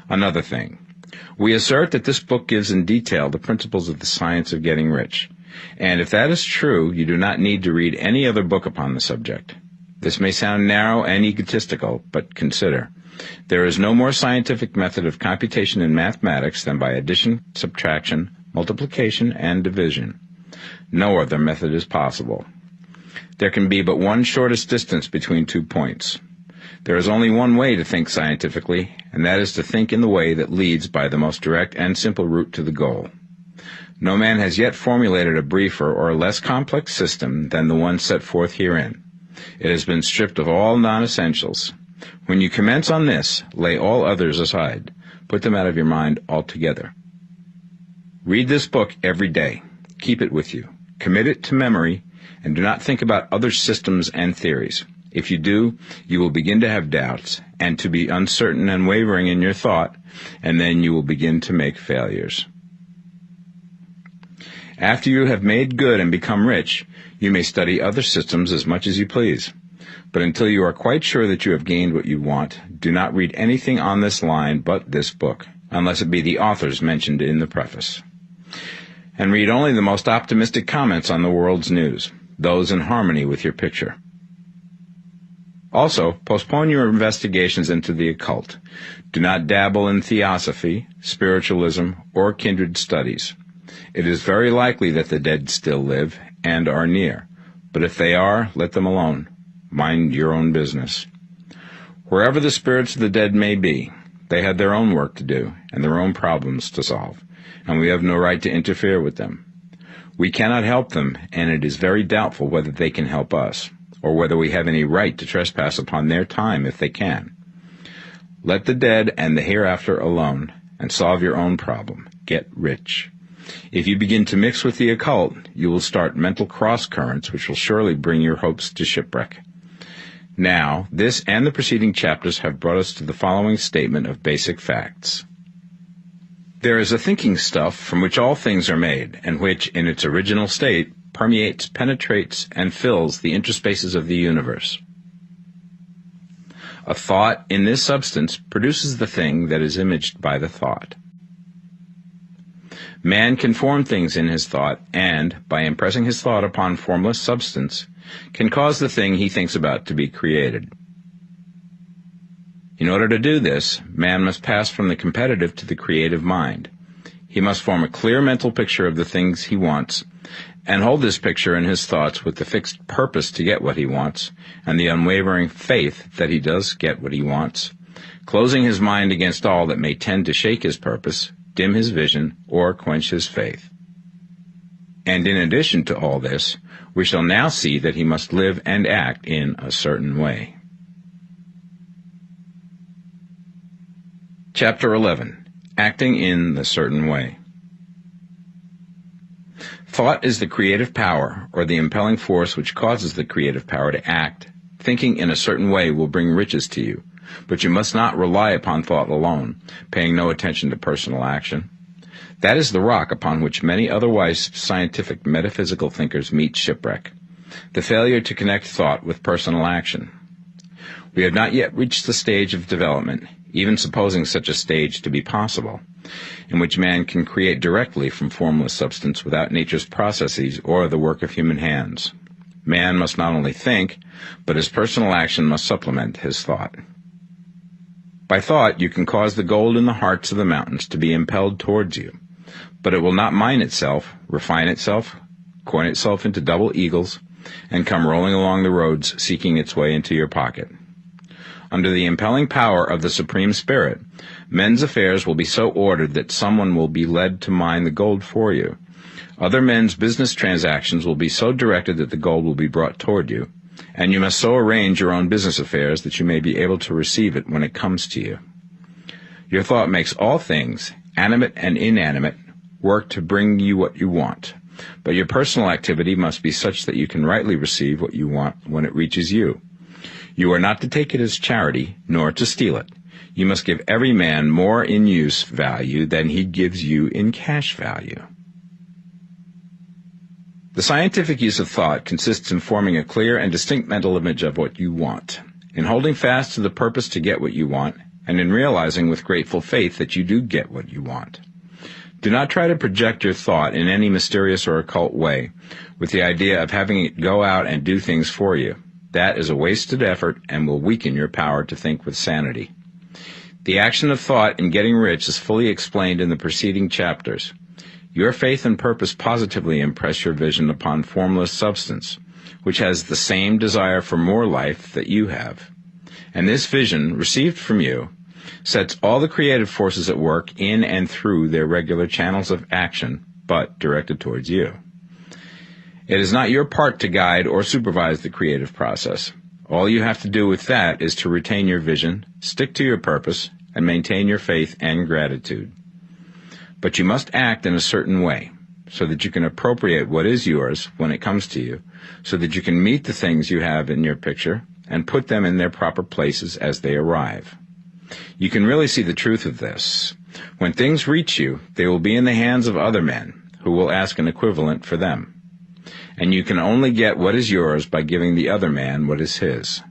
Another thing. We assert that this book gives in detail the principles of the science of getting rich. And if that is true, you do not need to read any other book upon the subject. This may sound narrow and egotistical, but consider. There is no more scientific method of computation in mathematics than by addition, subtraction, multiplication, and division. No other method is possible. There can be but one shortest distance between 2 points. There is only one way to think scientifically, and that is to think in the way that leads by the most direct and simple route to the goal. No man has yet formulated a briefer or less complex system than the one set forth herein. It has been stripped of all non-essentials. When you commence on this, lay all others aside. Put them out of your mind altogether. Read this book every day. Keep it with you. Commit it to memory, and do not think about other systems and theories. If you do, you will begin to have doubts, and to be uncertain and wavering in your thought, and then you will begin to make failures. After you have made good and become rich, you may study other systems as much as you please. But until you are quite sure that you have gained what you want, do not read anything on this line but this book, unless it be the authors mentioned in the preface. And read only the most optimistic comments on the world's news, those in harmony with your picture. Also, postpone your investigations into the occult. Do not dabble in theosophy, spiritualism, or kindred studies. It is very likely that the dead still live and are near, but if they are, let them alone. Mind your own business. Wherever the spirits of the dead may be, they have their own work to do and their own problems to solve, and we have no right to interfere with them. We cannot help them, and it is very doubtful whether they can help us, or whether we have any right to trespass upon their time if they can. Let the dead and the hereafter alone, and solve your own problem. Get rich. If you begin to mix with the occult, you will start mental cross-currents which will surely bring your hopes to shipwreck. Now, this and the preceding chapters have brought us to the following statement of basic facts. There is a thinking stuff from which all things are made, and which, in its original state, permeates, penetrates, and fills the interspaces of the universe. A thought in this substance produces the thing that is imaged by the thought. Man can form things in his thought, and, by impressing his thought upon formless substance, can cause the thing he thinks about to be created. In order to do this, man must pass from the competitive to the creative mind. He must form a clear mental picture of the things he wants, and hold this picture in his thoughts with the fixed purpose to get what he wants, and the unwavering faith that he does get what he wants, closing his mind against all that may tend to shake his purpose, dim his vision, or quench his faith. And in addition to all this, we shall now see that he must live and act in a certain way. Chapter 11. Acting in the Certain Way. Thought is the creative power, or the impelling force which causes the creative power to act. Thinking in a certain way will bring riches to you, but you must not rely upon thought alone, paying no attention to personal action. That is the rock upon which many otherwise scientific metaphysical thinkers meet shipwreck, the failure to connect thought with personal action. We have not yet reached the stage of development, even supposing such a stage to be possible, in which man can create directly from formless substance without nature's processes or the work of human hands. Man must not only think, but his personal action must supplement his thought. By thought, you can cause the gold in the hearts of the mountains to be impelled towards you, but it will not mine itself, refine itself, coin itself into double eagles, and come rolling along the roads seeking its way into your pocket. Under the impelling power of the Supreme Spirit, men's affairs will be so ordered that someone will be led to mine the gold for you. Other men's business transactions will be so directed that the gold will be brought toward you, and you must so arrange your own business affairs that you may be able to receive it when it comes to you. Your thought makes all things, animate and inanimate, work to bring you what you want, but your personal activity must be such that you can rightly receive what you want when it reaches you. You are not to take it as charity, nor to steal it. You must give every man more in use value than he gives you in cash value. The scientific use of thought consists in forming a clear and distinct mental image of what you want, in holding fast to the purpose to get what you want, and in realizing with grateful faith that you do get what you want. Do not try to project your thought in any mysterious or occult way with the idea of having it go out and do things for you. That is a wasted effort and will weaken your power to think with sanity. The action of thought in getting rich is fully explained in the preceding chapters. Your faith and purpose positively impress your vision upon formless substance, which has the same desire for more life that you have. And this vision, received from you, sets all the creative forces at work in and through their regular channels of action, but directed towards you. It is not your part to guide or supervise the creative process. All you have to do with that is to retain your vision, stick to your purpose, and maintain your faith and gratitude. But you must act in a certain way, so that you can appropriate what is yours when it comes to you, so that you can meet the things you have in your picture and put them in their proper places as they arrive. You can really see the truth of this. When things reach you, they will be in the hands of other men, who will ask an equivalent for them. And you can only get what is yours by giving the other man what is his.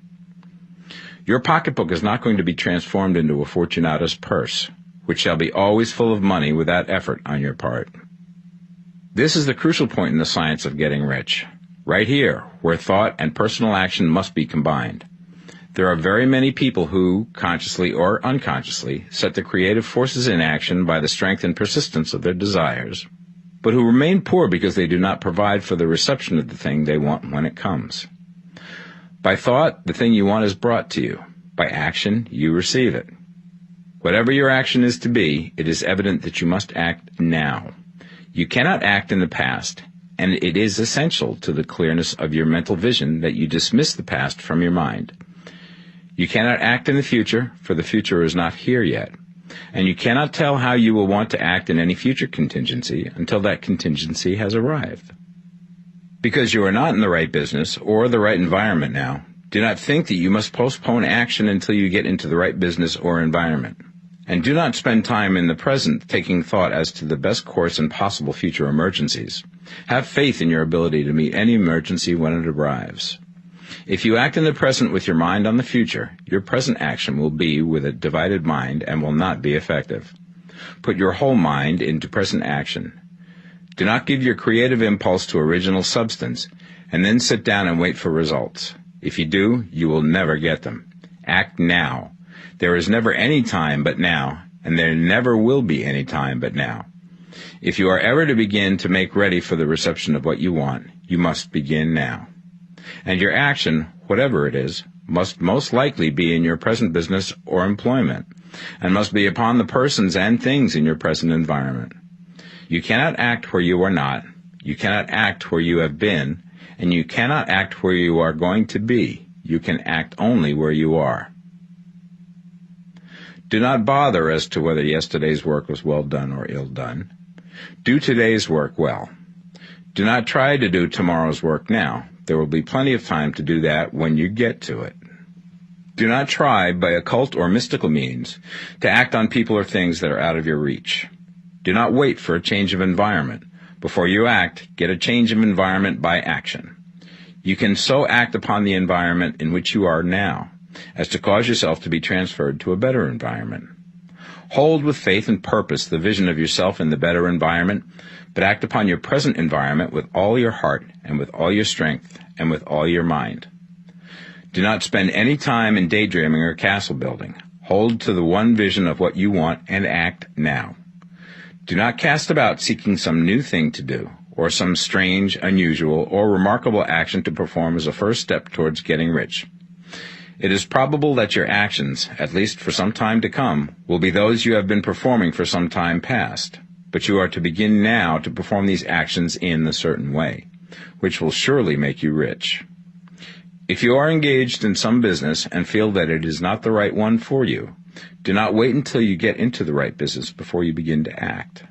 Your pocketbook is not going to be transformed into a Fortunato's purse, which shall be always full of money without effort on your part. This is the crucial point in the science of getting rich, right here, where thought and personal action must be combined. There are very many people who, consciously or unconsciously, set the creative forces in action by the strength and persistence of their desires, but who remain poor because they do not provide for the reception of the thing they want when it comes. By thought, the thing you want is brought to you. By action, you receive it. Whatever your action is to be, it is evident that you must act now. You cannot act in the past, and it is essential to the clearness of your mental vision that you dismiss the past from your mind. You cannot act in the future, for the future is not here yet, and you cannot tell how you will want to act in any future contingency until that contingency has arrived. Because you are not in the right business or the right environment now, do not think that you must postpone action until you get into the right business or environment. And do not spend time in the present taking thought as to the best course in possible future emergencies. Have faith in your ability to meet any emergency when it arrives. If you act in the present with your mind on the future, your present action will be with a divided mind and will not be effective. Put your whole mind into present action. Do not give your creative impulse to original substance, and then sit down and wait for results. If you do, you will never get them. Act now. There is never any time but now, and there never will be any time but now. If you are ever to begin to make ready for the reception of what you want, you must begin now. And your action, whatever it is, must most likely be in your present business or employment, and must be upon the persons and things in your present environment. You cannot act where you are not, you cannot act where you have been, and you cannot act where you are going to be. You can act only where you are. Do not bother as to whether yesterday's work was well done or ill done. Do today's work well. Do not try to do tomorrow's work now. There will be plenty of time to do that when you get to it. Do not try, by occult or mystical means, to act on people or things that are out of your reach. Do not wait for a change of environment. Before you act, get a change of environment by action. You can so act upon the environment in which you are now as to cause yourself to be transferred to a better environment. Hold with faith and purpose the vision of yourself in the better environment, but act upon your present environment with all your heart and with all your strength and with all your mind. Do not spend any time in daydreaming or castle building. Hold to the one vision of what you want and act now. Do not cast about seeking some new thing to do, or some strange, unusual, or remarkable action to perform as a first step towards getting rich. It is probable that your actions, at least for some time to come, will be those you have been performing for some time past, but you are to begin now to perform these actions in a certain way, which will surely make you rich. If you are engaged in some business and feel that it is not the right one for you, do not wait until you get into the right business before you begin to act.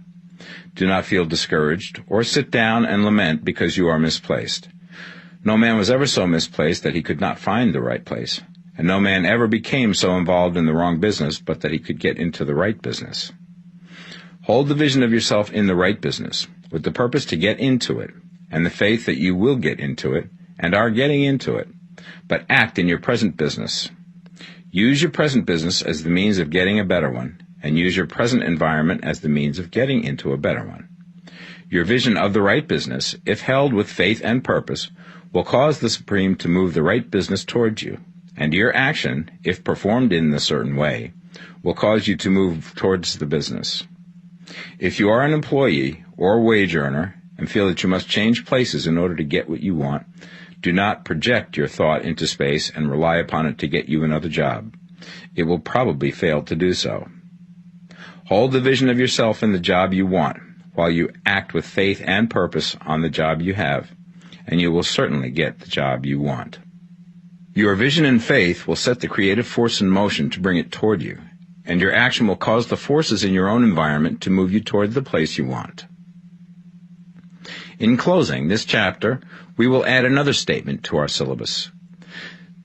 Do not feel discouraged or sit down and lament because you are misplaced. No man was ever so misplaced that he could not find the right place, and no man ever became so involved in the wrong business but that he could get into the right business. Hold the vision of yourself in the right business, with the purpose to get into it, and the faith that you will get into it and are getting into it, but act in your present business. Use your present business as the means of getting a better one, and use your present environment as the means of getting into a better one. Your vision of the right business, if held with faith and purpose, will cause the Supreme to move the right business towards you, and your action, if performed in a certain way, will cause you to move towards the business. If you are an employee or wage earner and feel that you must change places in order to get what you want, do not project your thought into space and rely upon it to get you another job. It will probably fail to do so. Hold the vision of yourself in the job you want, while you act with faith and purpose on the job you have, and you will certainly get the job you want. Your vision and faith will set the creative force in motion to bring it toward you, and your action will cause the forces in your own environment to move you toward the place you want. In closing this chapter, we will add another statement to our syllabus.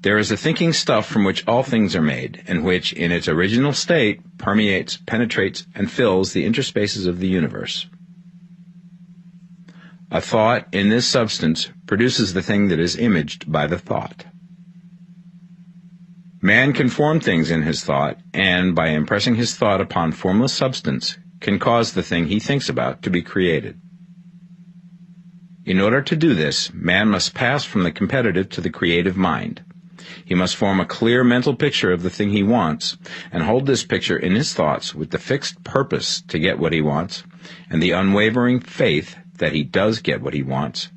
There is a thinking stuff from which all things are made, and which, in its original state, permeates, penetrates, and fills the interspaces of the universe. A thought in this substance produces the thing that is imaged by the thought. Man can form things in his thought, and by impressing his thought upon formless substance, can cause the thing he thinks about to be created. In order to do this, man must pass from the competitive to the creative mind. He must form a clear mental picture of the thing he wants, and hold this picture in his thoughts with the fixed purpose to get what he wants, and the unwavering faith that he does get what he wants,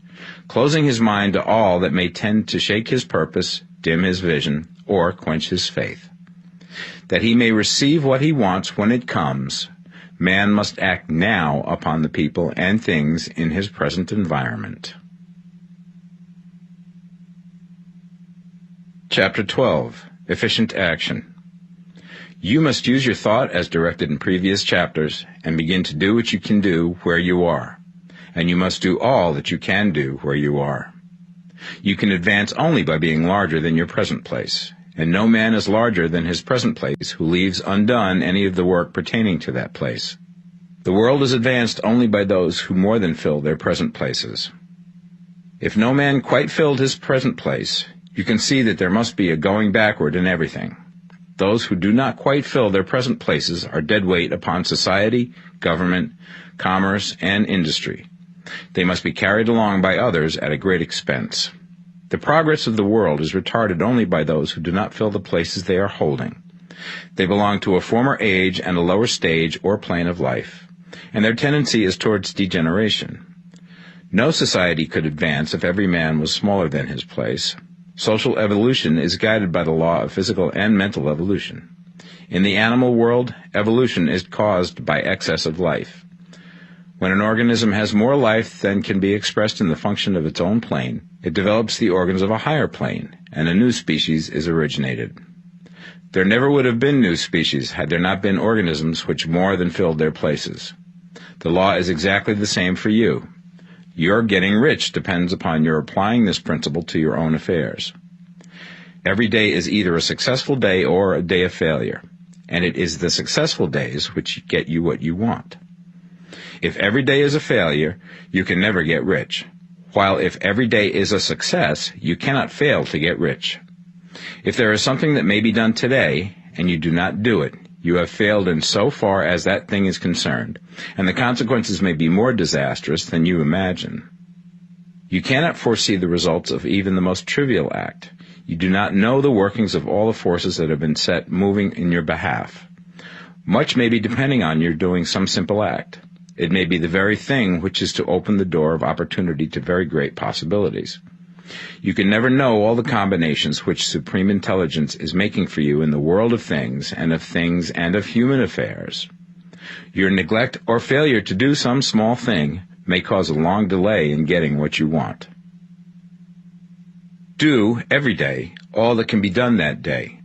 closing his mind to all that may tend to shake his purpose, dim his vision, or quench his faith. That he may receive what he wants when it comes, man must act now upon the people and things in his present environment. Chapter 12. Efficient Action. You must use your thought as directed in previous chapters and begin to do what you can do where you are, and you must do all that you can do where you are. You can advance only by being larger than your present place, and no man is larger than his present place who leaves undone any of the work pertaining to that place. The world is advanced only by those who more than fill their present places. If no man quite filled his present place, you can see that there must be a going backward in everything. Those who do not quite fill their present places are dead weight upon society, government, commerce, and industry. They must be carried along by others at a great expense. The progress of the world is retarded only by those who do not fill the places they are holding. They belong to a former age and a lower stage or plane of life, and their tendency is towards degeneration. No society could advance if every man was smaller than his place. Social evolution is guided by the law of physical and mental evolution. In the animal world, evolution is caused by excess of life. When an organism has more life than can be expressed in the function of its own plane, it develops the organs of a higher plane, and a new species is originated. There never would have been new species had there not been organisms which more than filled their places. The law is exactly the same for you. Your getting rich depends upon your applying this principle to your own affairs. Every day is either a successful day or a day of failure, and it is the successful days which get you what you want. If every day is a failure, you can never get rich, while if every day is a success, you cannot fail to get rich. If there is something that may be done today, and you do not do it, you have failed in so far as that thing is concerned, and the consequences may be more disastrous than you imagine. You cannot foresee the results of even the most trivial act. You do not know the workings of all the forces that have been set moving in your behalf. Much may be depending on your doing some simple act. It may be the very thing which is to open the door of opportunity to very great possibilities. You can never know all the combinations which Supreme Intelligence is making for you in the world of things and of human affairs. Your neglect or failure to do some small thing may cause a long delay in getting what you want. Do, every day, all that can be done that day.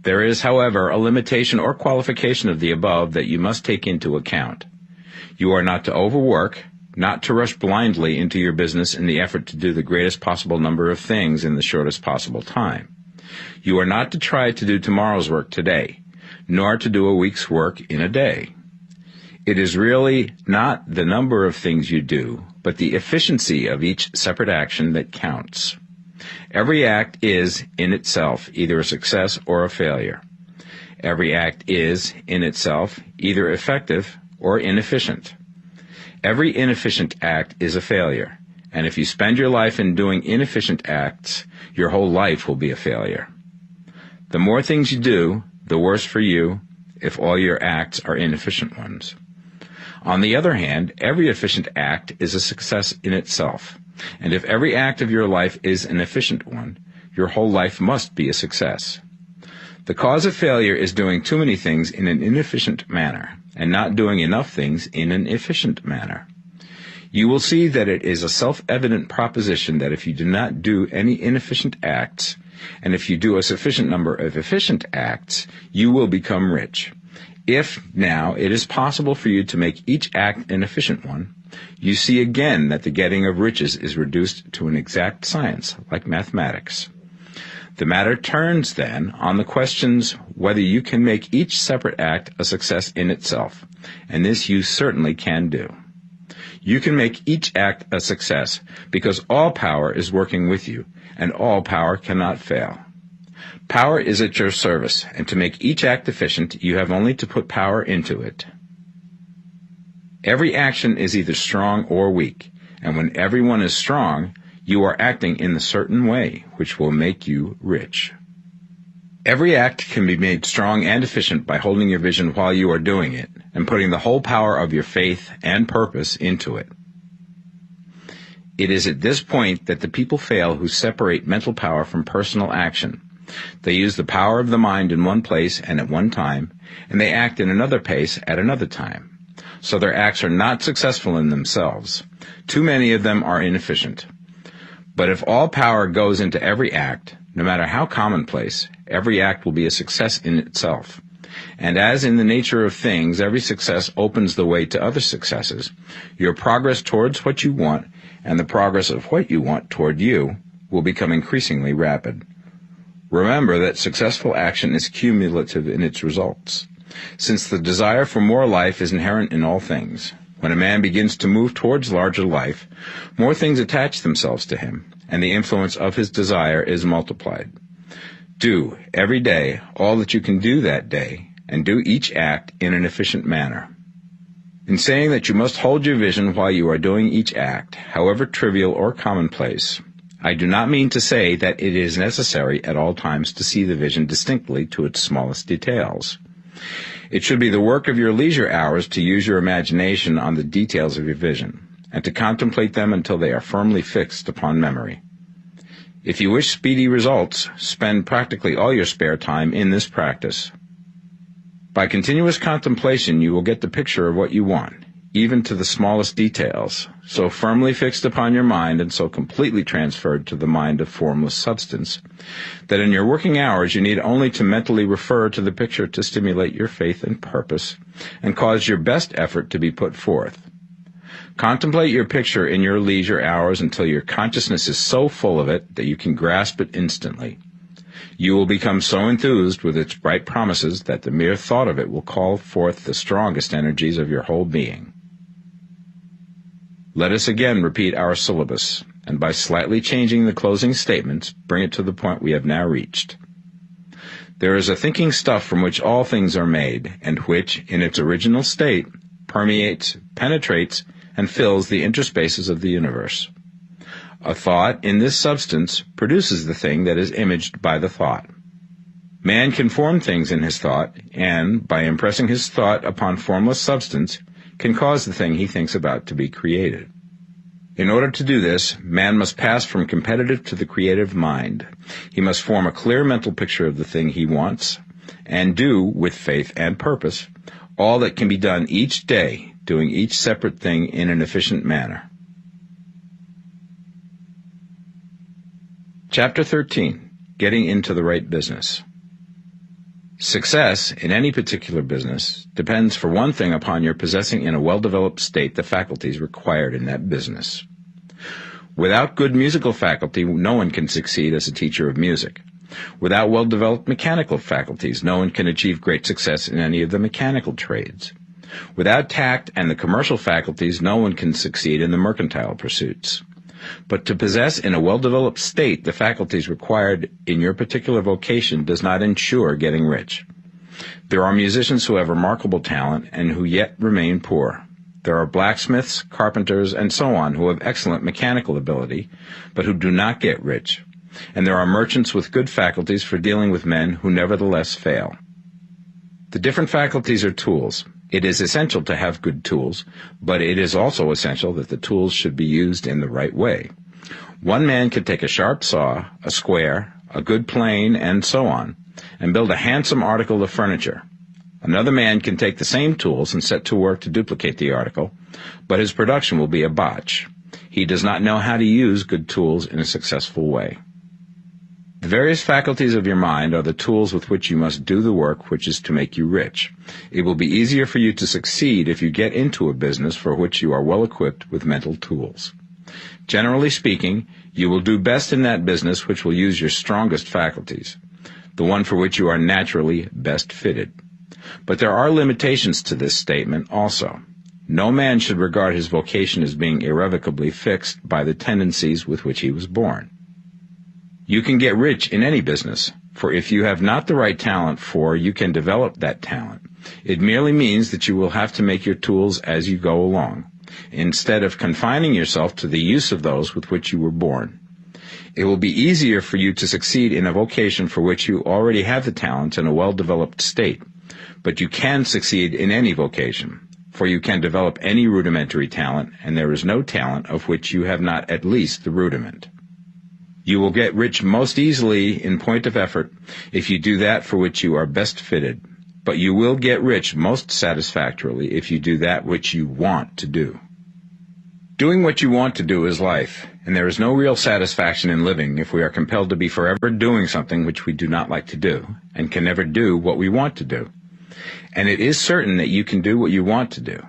There is, however, a limitation or qualification of the above that you must take into account. You are not to overwork, not to rush blindly into your business in the effort to do the greatest possible number of things in the shortest possible time. You are not to try to do tomorrow's work today, nor to do a week's work in a day. It is really not the number of things you do, but the efficiency of each separate action that counts. Every act is, in itself, either a success or a failure. Every act is, in itself, either effective or inefficient. Every inefficient act is a failure, and if you spend your life in doing inefficient acts, your whole life will be a failure. The more things you do, the worse for you if all your acts are inefficient ones. On the other hand, every efficient act is a success in itself, and if every act of your life is an efficient one, your whole life must be a success. The cause of failure is doing too many things in an inefficient manner, and not doing enough things in an efficient manner. You will see that it is a self-evident proposition that if you do not do any inefficient acts, and if you do a sufficient number of efficient acts, you will become rich. If, now, it is possible for you to make each act an efficient one, you see again that the getting of riches is reduced to an exact science, like mathematics. The matter turns, then, on the questions whether you can make each separate act a success in itself, and this you certainly can do. You can make each act a success because all power is working with you, and all power cannot fail. Power is at your service, and to make each act efficient, you have only to put power into it. Every action is either strong or weak, and when everyone is strong, you are acting in a certain way, which will make you rich. Every act can be made strong and efficient by holding your vision while you are doing it, and putting the whole power of your faith and purpose into it. It is at this point that the people fail who separate mental power from personal action. They use the power of the mind in one place and at one time, and they act in another place at another time. So their acts are not successful in themselves. Too many of them are inefficient. But if all power goes into every act, no matter how commonplace, every act will be a success in itself. And as in the nature of things, every success opens the way to other successes, your progress towards what you want and the progress of what you want toward you will become increasingly rapid. Remember that successful action is cumulative in its results. Since the desire for more life is inherent in all things, when a man begins to move towards larger life, more things attach themselves to him, and the influence of his desire is multiplied. Do, every day, all that you can do that day, and do each act in an efficient manner. In saying that you must hold your vision while you are doing each act, however trivial or commonplace, I do not mean to say that it is necessary at all times to see the vision distinctly to its smallest details. It should be the work of your leisure hours to use your imagination on the details of your vision, and to contemplate them until they are firmly fixed upon memory. If you wish speedy results, spend practically all your spare time in this practice. By continuous contemplation, you will get the picture of what you want, even to the smallest details, so firmly fixed upon your mind and so completely transferred to the mind of formless substance, that in your working hours you need only to mentally refer to the picture to stimulate your faith and purpose, and cause your best effort to be put forth. Contemplate your picture in your leisure hours until your consciousness is so full of it that you can grasp it instantly. You will become so enthused with its bright promises that the mere thought of it will call forth the strongest energies of your whole being. Let us again repeat our syllabus, and by slightly changing the closing statements, bring it to the point we have now reached. There is a thinking stuff from which all things are made, and which, in its original state, permeates, penetrates, and fills the interspaces of the universe. A thought in this substance produces the thing that is imaged by the thought. Man can form things in his thought, and, by impressing his thought upon formless substance, can cause the thing he thinks about to be created. In order to do this, man must pass from competitive to the creative mind. He must form a clear mental picture of the thing he wants, and do, with faith and purpose, all that can be done each day, doing each separate thing in an efficient manner. Chapter 13. Getting into the right business. Success in any particular business depends for one thing upon your possessing in a well-developed state the faculties required in that business. Without good musical faculty, no one can succeed as a teacher of music. Without well-developed mechanical faculties, no one can achieve great success in any of the mechanical trades. Without tact and the commercial faculties, no one can succeed in the mercantile pursuits. But to possess in a well-developed state the faculties required in your particular vocation does not ensure getting rich. There are musicians who have remarkable talent and who yet remain poor. There are blacksmiths, carpenters, and so on who have excellent mechanical ability, but who do not get rich. And there are merchants with good faculties for dealing with men who nevertheless fail. The different faculties are tools. It is essential to have good tools, but it is also essential that the tools should be used in the right way. One man can take a sharp saw, a square, a good plane, and so on, and build a handsome article of furniture. Another man can take the same tools and set to work to duplicate the article, but his production will be a botch. He does not know how to use good tools in a successful way. The various faculties of your mind are the tools with which you must do the work which is to make you rich. It will be easier for you to succeed if you get into a business for which you are well equipped with mental tools. Generally speaking, you will do best in that business which will use your strongest faculties, the one for which you are naturally best fitted. But there are limitations to this statement also. No man should regard his vocation as being irrevocably fixed by the tendencies with which he was born. You can get rich in any business, for if you have not the right talent you can develop that talent. It merely means that you will have to make your tools as you go along, instead of confining yourself to the use of those with which you were born. It will be easier for you to succeed in a vocation for which you already have the talent in a well-developed state, but you can succeed in any vocation, for you can develop any rudimentary talent, and there is no talent of which you have not at least the rudiment. You will get rich most easily in point of effort if you do that for which you are best fitted, but you will get rich most satisfactorily if you do that which you want to do. Doing what you want to do is life, and there is no real satisfaction in living if we are compelled to be forever doing something which we do not like to do, and can never do what we want to do. And it is certain that you can do what you want to do.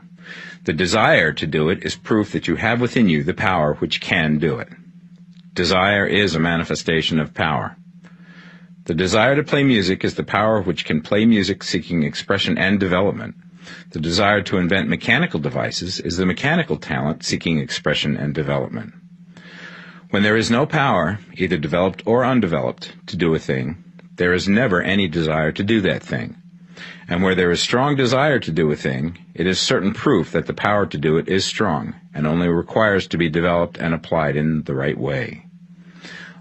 The desire to do it is proof that you have within you the power which can do it. Desire is a manifestation of power. The desire to play music is the power which can play music seeking expression and development. The desire to invent mechanical devices is the mechanical talent seeking expression and development. When there is no power, either developed or undeveloped, to do a thing, there is never any desire to do that thing. And where there is strong desire to do a thing, it is certain proof that the power to do it is strong, and only requires to be developed and applied in the right way.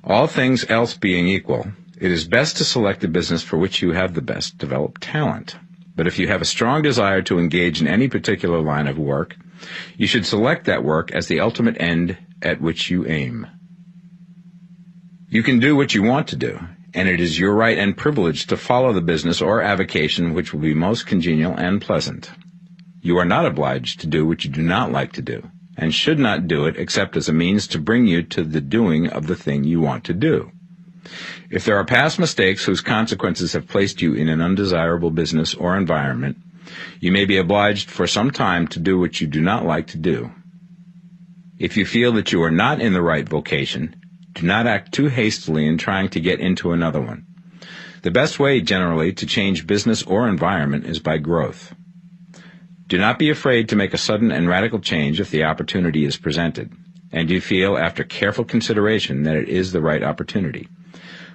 All things else being equal, it is best to select a business for which you have the best developed talent. But if you have a strong desire to engage in any particular line of work, you should select that work as the ultimate end at which you aim. You can do what you want to do, and it is your right and privilege to follow the business or avocation which will be most congenial and pleasant. You are not obliged to do what you do not like to do, and should not do it except as a means to bring you to the doing of the thing you want to do. If there are past mistakes whose consequences have placed you in an undesirable business or environment, you may be obliged for some time to do what you do not like to do. If you feel that you are not in the right vocation, do not act too hastily in trying to get into another one. The best way, generally, to change business or environment is by growth. Do not be afraid to make a sudden and radical change if the opportunity is presented, and you feel after careful consideration that it is the right opportunity.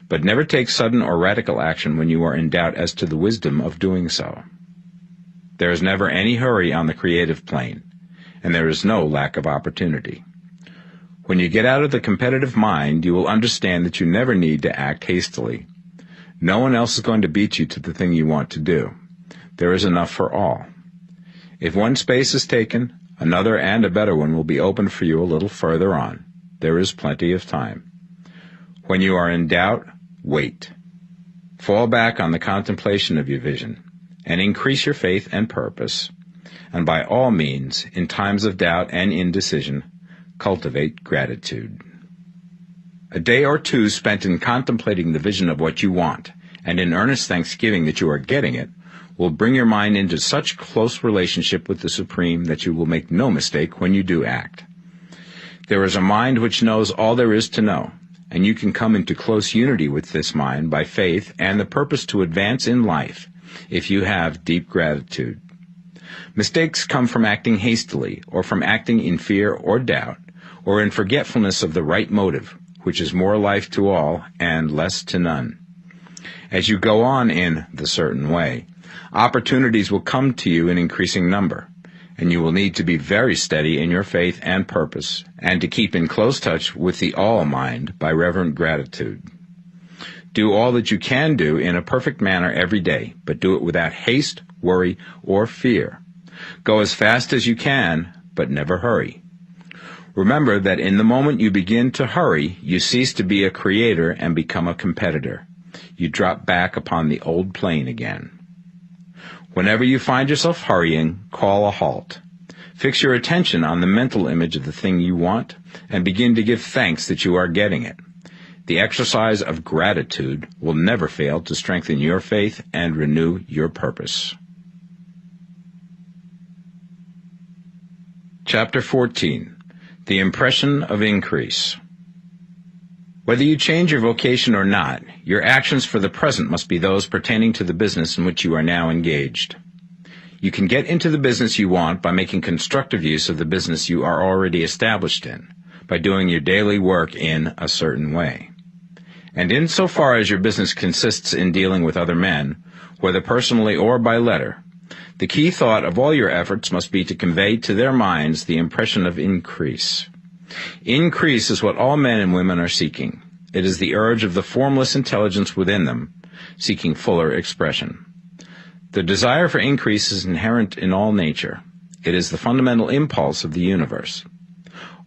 But never take sudden or radical action when you are in doubt as to the wisdom of doing so. There is never any hurry on the creative plane, and there is no lack of opportunity. When you get out of the competitive mind, you will understand that you never need to act hastily. No one else is going to beat you to the thing you want to do. There is enough for all. If one space is taken, another and a better one will be opened for you a little further on. There is plenty of time. When you are in doubt, wait. Fall back on the contemplation of your vision, and increase your faith and purpose. And by all means, in times of doubt and indecision, cultivate gratitude. A day or two spent in contemplating the vision of what you want, and in earnest thanksgiving that you are getting it, will bring your mind into such close relationship with the Supreme that you will make no mistake when you do act. There is a mind which knows all there is to know, and you can come into close unity with this mind by faith and the purpose to advance in life if you have deep gratitude. Mistakes come from acting hastily, or from acting in fear or doubt, or in forgetfulness of the right motive, which is more life to all and less to none. As you go on in the certain way, opportunities will come to you in increasing number, and you will need to be very steady in your faith and purpose, and to keep in close touch with the all-mind by reverent gratitude. Do all that you can do in a perfect manner every day, but do it without haste, worry, or fear. Go as fast as you can, but never hurry. Remember that in the moment you begin to hurry, you cease to be a creator and become a competitor. You drop back upon the old plane again. Whenever you find yourself hurrying, call a halt. Fix your attention on the mental image of the thing you want, and begin to give thanks that you are getting it. The exercise of gratitude will never fail to strengthen your faith and renew your purpose. Chapter 14. The Impression of Increase. Whether you change your vocation or not, your actions for the present must be those pertaining to the business in which you are now engaged. You can get into the business you want by making constructive use of the business you are already established in, by doing your daily work in a certain way. And insofar as your business consists in dealing with other men, whether personally or by letter, the key thought of all your efforts must be to convey to their minds the impression of increase. Increase is what all men and women are seeking. It is the urge of the formless intelligence within them, seeking fuller expression. The desire for increase is inherent in all nature. It is the fundamental impulse of the universe.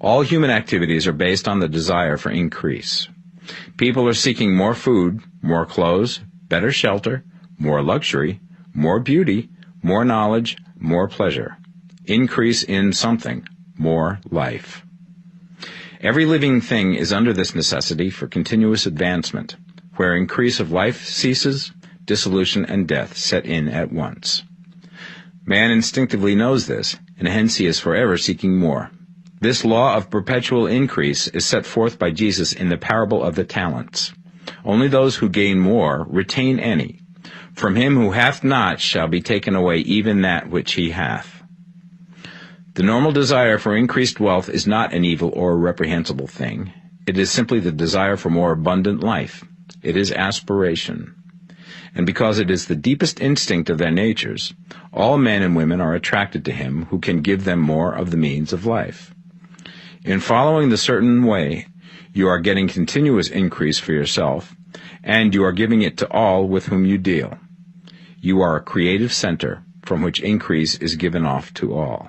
All human activities are based on the desire for increase. People are seeking more food, more clothes, better shelter, more luxury, more beauty, more knowledge, more pleasure. Increase in something, more life. Every living thing is under this necessity for continuous advancement. Where increase of life ceases, dissolution and death set in at once. Man instinctively knows this, and hence he is forever seeking more. This law of perpetual increase is set forth by Jesus in the parable of the talents. Only those who gain more retain any. From him who hath not shall be taken away even that which he hath. The normal desire for increased wealth is not an evil or a reprehensible thing. It is simply the desire for more abundant life. It is aspiration. And because it is the deepest instinct of their natures, all men and women are attracted to him who can give them more of the means of life. In following the certain way, you are getting continuous increase for yourself, and you are giving it to all with whom you deal. You are a creative center from which increase is given off to all.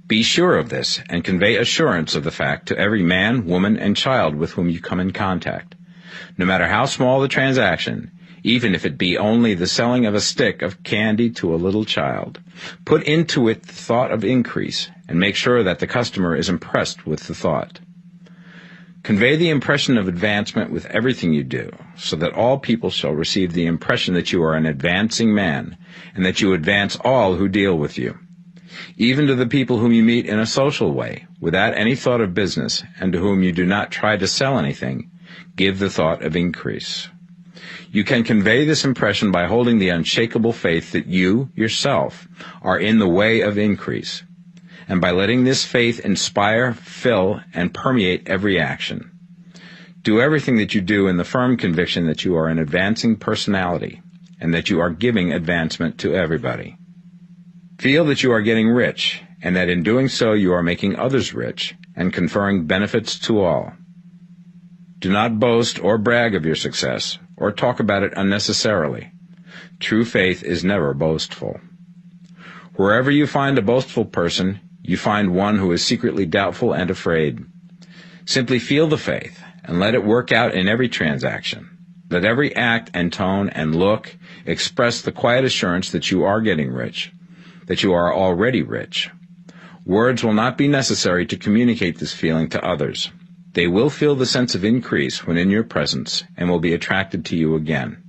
Be sure of this, and convey assurance of the fact to every man, woman, and child with whom you come in contact. No matter how small the transaction, even if it be only the selling of a stick of candy to a little child, put into it the thought of increase, and make sure that the customer is impressed with the thought. Convey the impression of advancement with everything you do, so that all people shall receive the impression that you are an advancing man, and that you advance all who deal with you. Even to the people whom you meet in a social way, without any thought of business, and to whom you do not try to sell anything, give the thought of increase. You can convey this impression by holding the unshakable faith that you, yourself, are in the way of increase, and by letting this faith inspire, fill, and permeate every action. Do everything that you do in the firm conviction that you are an advancing personality, and that you are giving advancement to everybody. Feel that you are getting rich, and that in doing so you are making others rich, and conferring benefits to all. Do not boast or brag of your success, or talk about it unnecessarily. True faith is never boastful. Wherever you find a boastful person, you find one who is secretly doubtful and afraid. Simply feel the faith, and let it work out in every transaction. Let every act and tone and look express the quiet assurance that you are getting rich, that you are already rich. Words will not be necessary to communicate this feeling to others. They will feel the sense of increase when in your presence, and will be attracted to you again.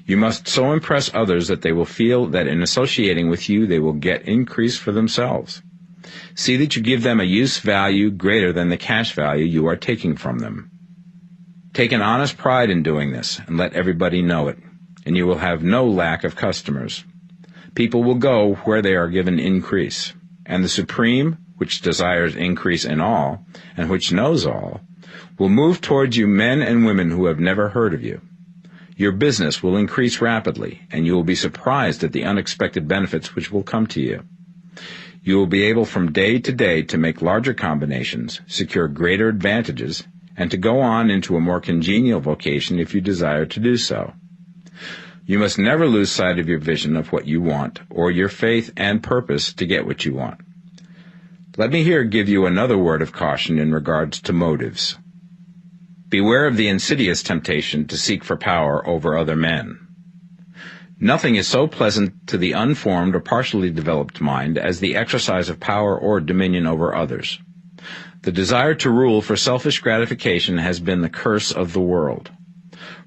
You must so impress others that they will feel that in associating with you they will get increase for themselves. See that you give them a use value greater than the cash value you are taking from them. Take an honest pride in doing this, and let everybody know it, and you will have no lack of customers. People will go where they are given increase, and the Supreme, which desires increase in all, and which knows all, will move towards you men and women who have never heard of you. Your business will increase rapidly, and you will be surprised at the unexpected benefits which will come to you. You will be able from day to day to make larger combinations, secure greater advantages, and to go on into a more congenial vocation if you desire to do so. You must never lose sight of your vision of what you want, or your faith and purpose to get what you want. Let me here give you another word of caution in regards to motives. Beware of the insidious temptation to seek for power over other men. Nothing is so pleasant to the unformed or partially developed mind as the exercise of power or dominion over others. The desire to rule for selfish gratification has been the curse of the world.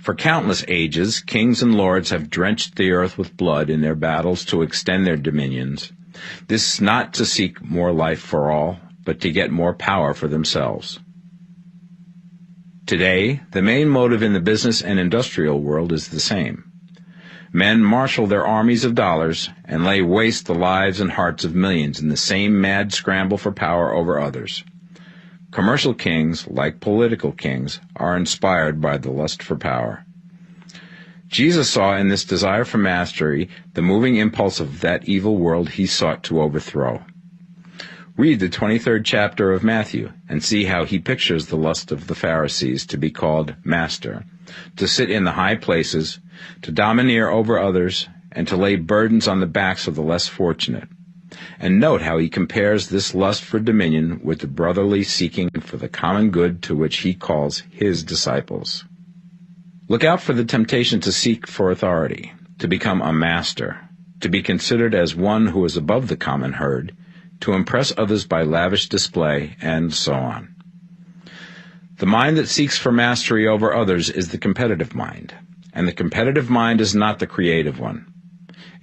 For countless ages, kings and lords have drenched the earth with blood in their battles to extend their dominions. This is not to seek more life for all, but to get more power for themselves. Today, the main motive in the business and industrial world is the same. Men marshal their armies of dollars and lay waste the lives and hearts of millions in the same mad scramble for power over others. Commercial kings, like political kings, are inspired by the lust for power. Jesus saw in this desire for mastery the moving impulse of that evil world he sought to overthrow. Read the 23rd chapter of Matthew and see how he pictures the lust of the Pharisees to be called master, to sit in the high places, to domineer over others, and to lay burdens on the backs of the less fortunate. And note how he compares this lust for dominion with the brotherly seeking for the common good to which he calls his disciples. Look out for the temptation to seek for authority, to become a master, to be considered as one who is above the common herd, to impress others by lavish display, and so on. The mind that seeks for mastery over others is the competitive mind, and the competitive mind is not the creative one.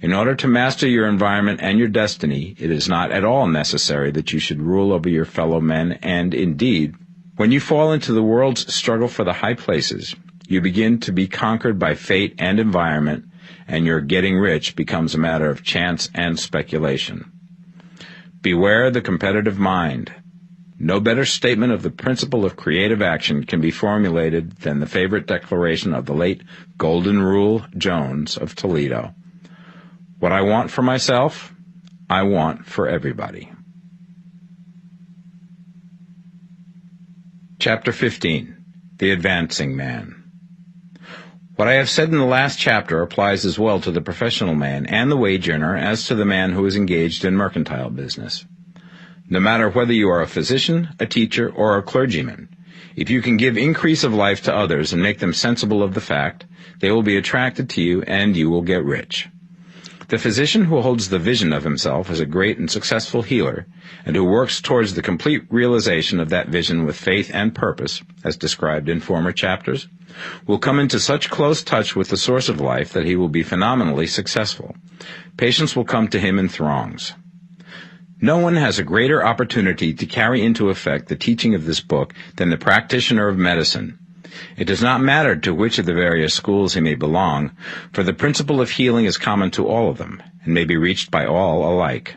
In order to master your environment and your destiny, it is not at all necessary that you should rule over your fellow men, and indeed, when you fall into the world's struggle for the high places, you begin to be conquered by fate and environment, and your getting rich becomes a matter of chance and speculation. Beware the competitive mind. No better statement of the principle of creative action can be formulated than the favorite declaration of the late Golden Rule Jones of Toledo. What I want for myself, I want for everybody. Chapter 15. The Advancing Man. What I have said in the last chapter applies as well to the professional man and the wage earner as to the man who is engaged in mercantile business. No matter whether you are a physician, a teacher, or a clergyman, if you can give increase of life to others and make them sensible of the fact, they will be attracted to you and you will get rich. The physician who holds the vision of himself as a great and successful healer, and who works towards the complete realization of that vision with faith and purpose, as described in former chapters, will come into such close touch with the source of life that he will be phenomenally successful. Patients will come to him in throngs. No one has a greater opportunity to carry into effect the teaching of this book than the practitioner of medicine. It does not matter to which of the various schools he may belong, for the principle of healing is common to all of them, and may be reached by all alike.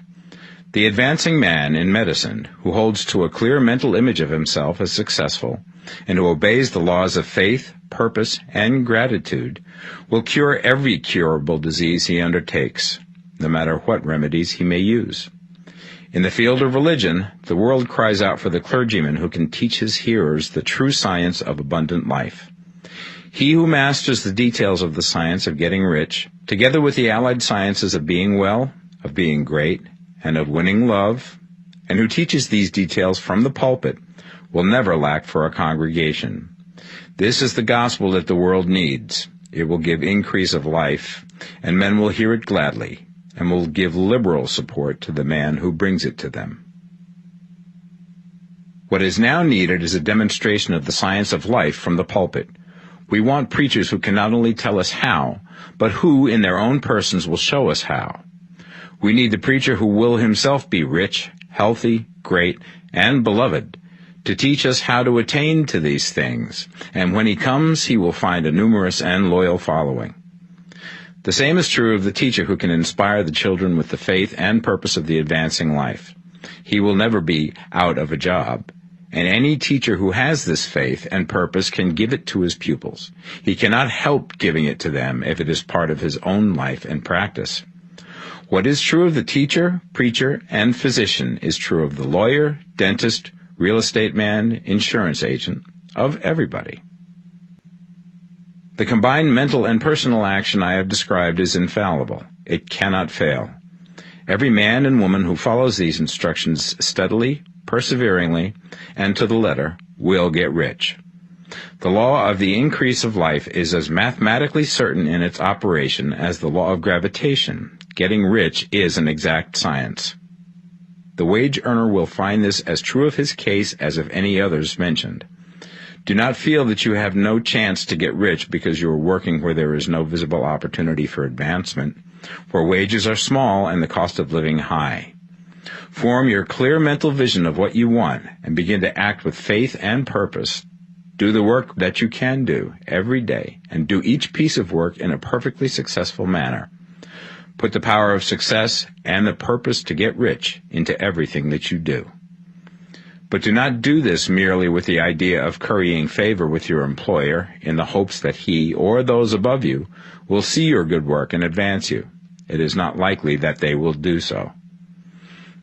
The advancing man in medicine, who holds to a clear mental image of himself as successful, and who obeys the laws of faith, purpose, and gratitude, will cure every curable disease he undertakes, no matter what remedies he may use. In the field of religion, the world cries out for the clergyman who can teach his hearers the true science of abundant life. He who masters the details of the science of getting rich, together with the allied sciences of being well, of being great, and of winning love, and who teaches these details from the pulpit, will never lack for a congregation. This is the gospel that the world needs. It will give increase of life, and men will hear it gladly, and will give liberal support to the man who brings it to them. What is now needed is a demonstration of the science of life from the pulpit. We want preachers who can not only tell us how, but who, in their own persons, will show us how. We need the preacher who will himself be rich, healthy, great, and beloved, to teach us how to attain to these things, and when he comes, he will find a numerous and loyal following. The same is true of the teacher who can inspire the children with the faith and purpose of the advancing life. He will never be out of a job. And any teacher who has this faith and purpose can give it to his pupils. He cannot help giving it to them if it is part of his own life and practice. What is true of the teacher, preacher, and physician is true of the lawyer, dentist, real estate man, insurance agent, of everybody. The combined mental and personal action I have described is infallible. It cannot fail. Every man and woman who follows these instructions steadily, perseveringly, and to the letter will get rich. The law of the increase of life is as mathematically certain in its operation as the law of gravitation. Getting rich is an exact science. The wage earner will find this as true of his case as of any others mentioned. Do not feel that you have no chance to get rich because you are working where there is no visible opportunity for advancement, where wages are small and the cost of living high. Form your clear mental vision of what you want and begin to act with faith and purpose. Do the work that you can do every day and do each piece of work in a perfectly successful manner. Put the power of success and the purpose to get rich into everything that you do. But do not do this merely with the idea of currying favor with your employer in the hopes that he or those above you will see your good work and advance you. It is not likely that they will do so.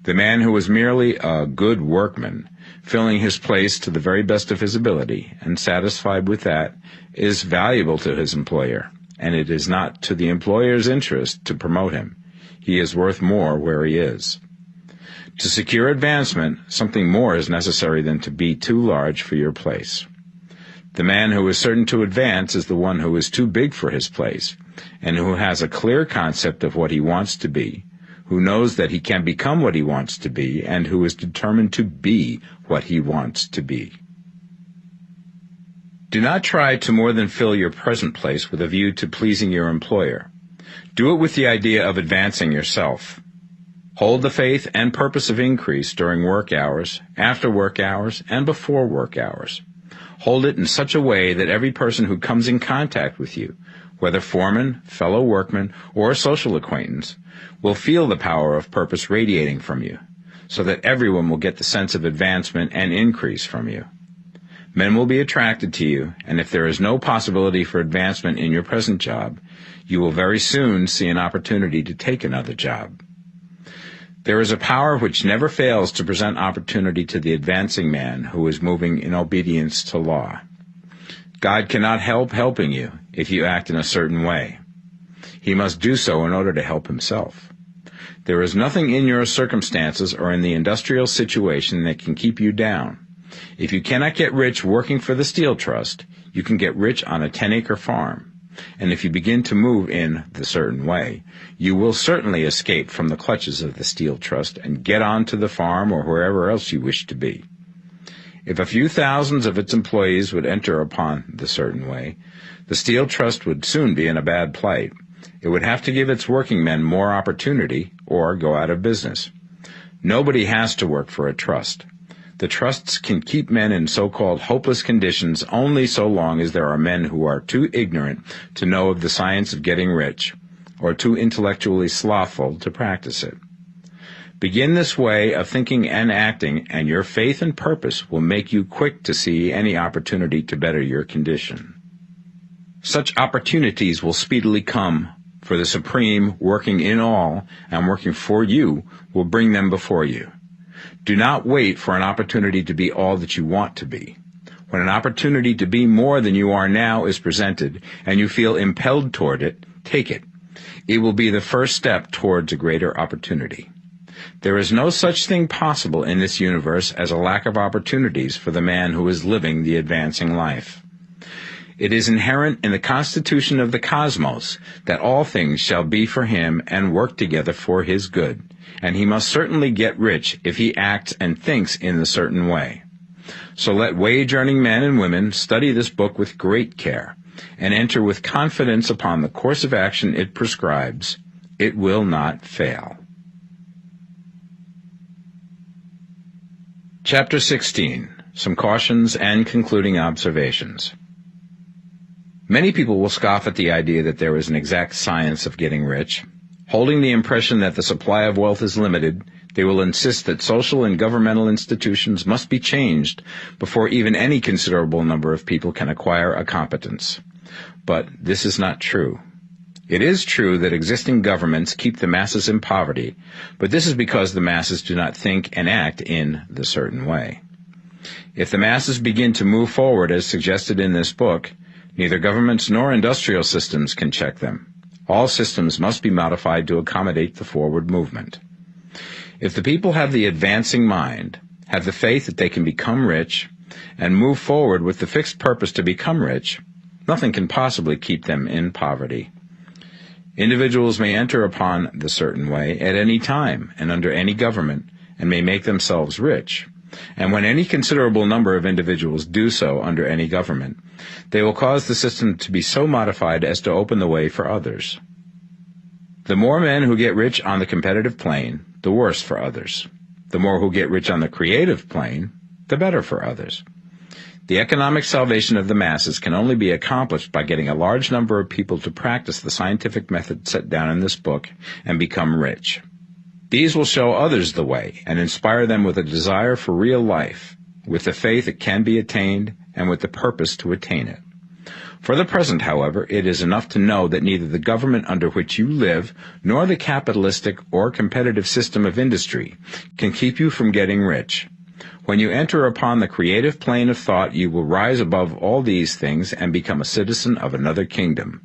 The man who is merely a good workman, filling his place to the very best of his ability and satisfied with that, is valuable to his employer, and it is not to the employer's interest to promote him. He is worth more where he is. To secure advancement, something more is necessary than to be too large for your place. The man who is certain to advance is the one who is too big for his place, and who has a clear concept of what he wants to be, who knows that he can become what he wants to be, and who is determined to be what he wants to be. Do not try to more than fill your present place with a view to pleasing your employer. Do it with the idea of advancing yourself. Hold the faith and purpose of increase during work hours, after work hours, and before work hours. Hold it in such a way that every person who comes in contact with you, whether foreman, fellow workman, or social acquaintance, will feel the power of purpose radiating from you, so that everyone will get the sense of advancement and increase from you. Men will be attracted to you, and if there is no possibility for advancement in your present job, you will very soon see an opportunity to take another job. There is a power which never fails to present opportunity to the advancing man who is moving in obedience to law. God cannot help helping you if you act in a certain way. He must do so in order to help himself. There is nothing in your circumstances or in the industrial situation that can keep you down. If you cannot get rich working for the Steel Trust, you can get rich on a 10-acre farm. And if you begin to move in the certain way, you will certainly escape from the clutches of the Steel Trust and get on to the farm or wherever else you wish to be. If a few thousands of its employees would enter upon the certain way, the Steel Trust would soon be in a bad plight. It would have to give its working men more opportunity or go out of business. Nobody has to work for a trust. The trusts can keep men in so-called hopeless conditions only so long as there are men who are too ignorant to know of the science of getting rich, or too intellectually slothful to practice it. Begin this way of thinking and acting, and your faith and purpose will make you quick to see any opportunity to better your condition. Such opportunities will speedily come, for the Supreme, working in all and working for you, will bring them before you. Do not wait for an opportunity to be all that you want to be. When an opportunity to be more than you are now is presented, and you feel impelled toward it, take it. It will be the first step towards a greater opportunity. There is no such thing possible in this universe as a lack of opportunities for the man who is living the advancing life. It is inherent in the constitution of the cosmos that all things shall be for him and work together for his good, and he must certainly get rich if he acts and thinks in the certain way. So let wage-earning men and women study this book with great care, and enter with confidence upon the course of action it prescribes. It will not fail. Chapter 16. Some Cautions and Concluding Observations. Many people will scoff at the idea that there is an exact science of getting rich. Holding the impression that the supply of wealth is limited, they will insist that social and governmental institutions must be changed before even any considerable number of people can acquire a competence. But this is not true. It is true that existing governments keep the masses in poverty, but this is because the masses do not think and act in the certain way. If the masses begin to move forward as suggested in this book, neither governments nor industrial systems can check them. All systems must be modified to accommodate the forward movement. If the people have the advancing mind, have the faith that they can become rich, and move forward with the fixed purpose to become rich, nothing can possibly keep them in poverty. Individuals may enter upon the certain way at any time and under any government, and may make themselves rich. And when any considerable number of individuals do so under any government, they will cause the system to be so modified as to open the way for others. The more men who get rich on the competitive plane, the worse for others. The more who get rich on the creative plane, the better for others. The economic salvation of the masses can only be accomplished by getting a large number of people to practice the scientific method set down in this book and become rich. These will show others the way and inspire them with a desire for real life, with the faith it can be attained, and with the purpose to attain it. For the present, however, it is enough to know that neither the government under which you live nor the capitalistic or competitive system of industry can keep you from getting rich. When you enter upon the creative plane of thought, you will rise above all these things and become a citizen of another kingdom.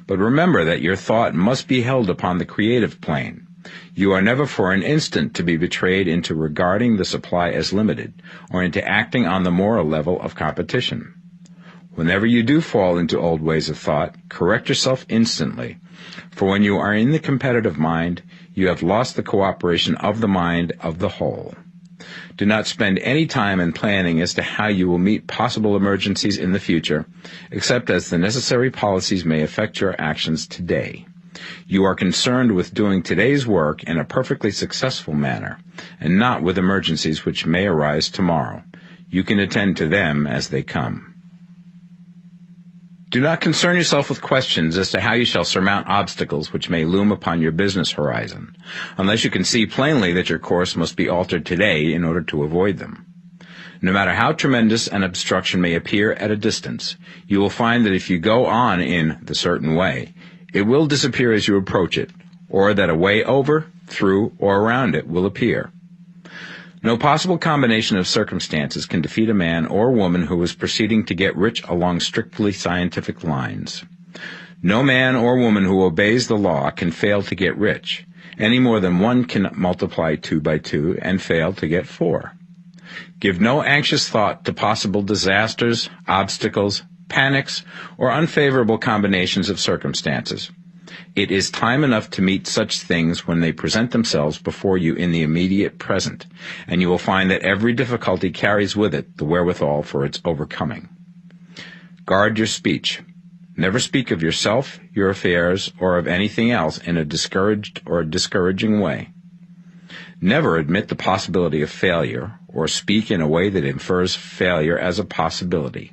But remember that your thought must be held upon the creative plane. You are never for an instant to be betrayed into regarding the supply as limited, or into acting on the moral level of competition. Whenever you do fall into old ways of thought, correct yourself instantly, for when you are in the competitive mind, you have lost the cooperation of the mind of the whole. Do not spend any time in planning as to how you will meet possible emergencies in the future, except as the necessary policies may affect your actions today. You are concerned with doing today's work in a perfectly successful manner, and not with emergencies which may arise tomorrow. You can attend to them as they come. Do not concern yourself with questions as to how you shall surmount obstacles which may loom upon your business horizon, unless you can see plainly that your course must be altered today in order to avoid them. No matter how tremendous an obstruction may appear at a distance, you will find that if you go on in the certain way, it will disappear as you approach it, or that a way over, through, or around it will appear. No possible combination of circumstances can defeat a man or woman who is proceeding to get rich along strictly scientific lines. No man or woman who obeys the law can fail to get rich, any more than one can multiply 2 by 2 and fail to get 4. Give no anxious thought to possible disasters, obstacles, panics, or unfavorable combinations of circumstances. It is time enough to meet such things when they present themselves before you in the immediate present, and you will find that every difficulty carries with it the wherewithal for its overcoming. Guard your speech. Never speak of yourself, your affairs, or of anything else in a discouraged or discouraging way. Never admit the possibility of failure, or speak in a way that infers failure as a possibility.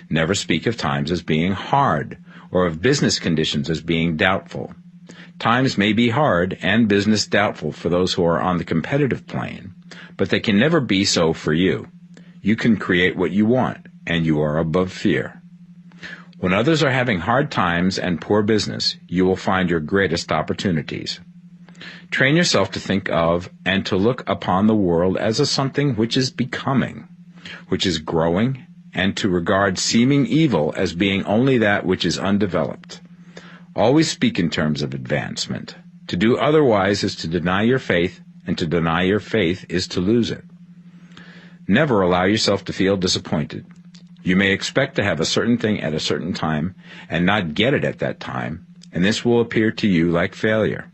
Never speak of times as being hard, or of business conditions as being doubtful. Times may be hard and business doubtful for those who are on the competitive plane, but they can never be so for you. You can create what you want, and you are above fear. When others are having hard times and poor business, you will find your greatest opportunities. Train yourself to think of and to look upon the world as a something which is becoming, which is growing, and to regard seeming evil as being only that which is undeveloped. Always speak in terms of advancement. To do otherwise is to deny your faith, and to deny your faith is to lose it. Never allow yourself to feel disappointed. You may expect to have a certain thing at a certain time and not get it at that time, and this will appear to you like failure.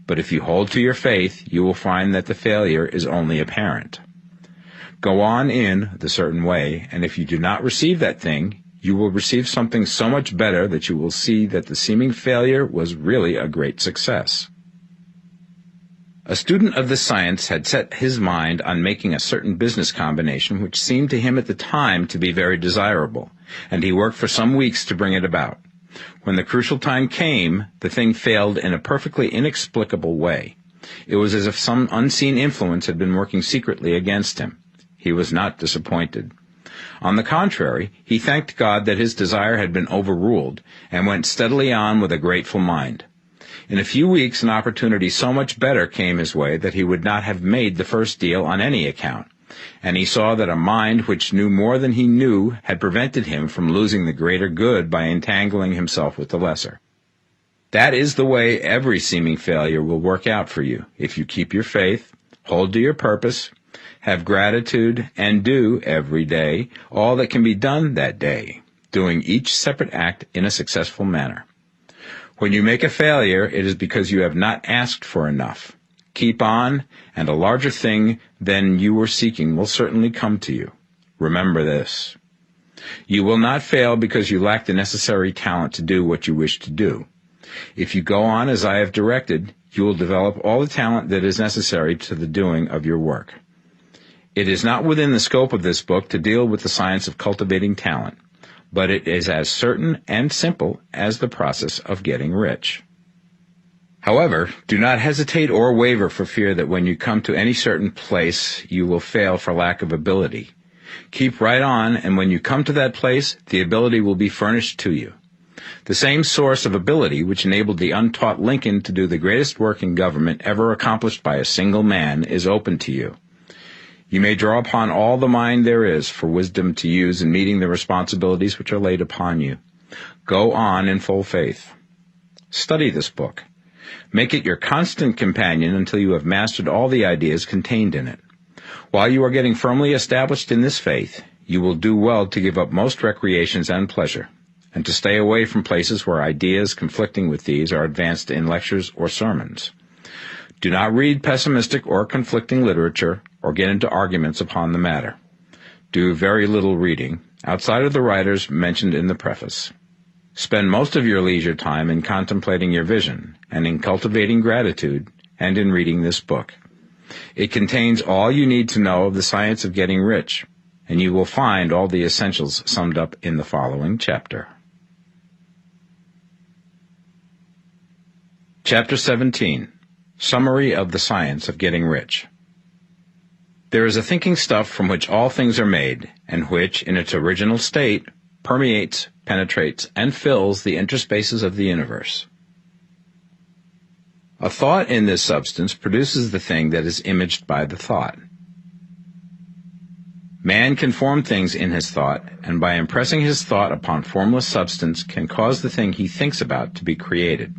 But if you hold to your faith, you will find that the failure is only apparent. Go on in the certain way, and if you do not receive that thing, you will receive something so much better that you will see that the seeming failure was really a great success. A student of this science had set his mind on making a certain business combination which seemed to him at the time to be very desirable, and he worked for some weeks to bring it about. When the crucial time came, the thing failed in a perfectly inexplicable way. It was as if some unseen influence had been working secretly against him. He was not disappointed. On the contrary, he thanked God that his desire had been overruled, and went steadily on with a grateful mind. In a few weeks, an opportunity so much better came his way that he would not have made the first deal on any account, and he saw that a mind which knew more than he knew had prevented him from losing the greater good by entangling himself with the lesser. That is the way every seeming failure will work out for you, if you keep your faith, hold to your purpose, have gratitude, and do, every day, all that can be done that day, doing each separate act in a successful manner. When you make a failure, it is because you have not asked for enough. Keep on, and a larger thing than you were seeking will certainly come to you. Remember this. You will not fail because you lack the necessary talent to do what you wish to do. If you go on as I have directed, you will develop all the talent that is necessary to the doing of your work. It is not within the scope of this book to deal with the science of cultivating talent, but it is as certain and simple as the process of getting rich. However, do not hesitate or waver for fear that when you come to any certain place, you will fail for lack of ability. Keep right on, and when you come to that place, the ability will be furnished to you. The same source of ability which enabled the untaught Lincoln to do the greatest work in government ever accomplished by a single man is open to you. You may draw upon all the mind there is for wisdom to use in meeting the responsibilities which are laid upon you. Go on in full faith. Study this book. Make it your constant companion until you have mastered all the ideas contained in it. While you are getting firmly established in this faith, you will do well to give up most recreations and pleasure, and to stay away from places where ideas conflicting with these are advanced in lectures or sermons. Do not read pessimistic or conflicting literature, or get into arguments upon the matter. Do very little reading, outside of the writers mentioned in the preface. Spend most of your leisure time in contemplating your vision, and in cultivating gratitude, and in reading this book. It contains all you need to know of the science of getting rich, and you will find all the essentials summed up in the following chapter. Chapter 17. Summary of the Science of Getting Rich. There is a thinking stuff from which all things are made, and which, in its original state, permeates, penetrates, and fills the interspaces of the universe. A thought in this substance produces the thing that is imaged by the thought. Man can form things in his thought, and by impressing his thought upon formless substance can cause the thing he thinks about to be created.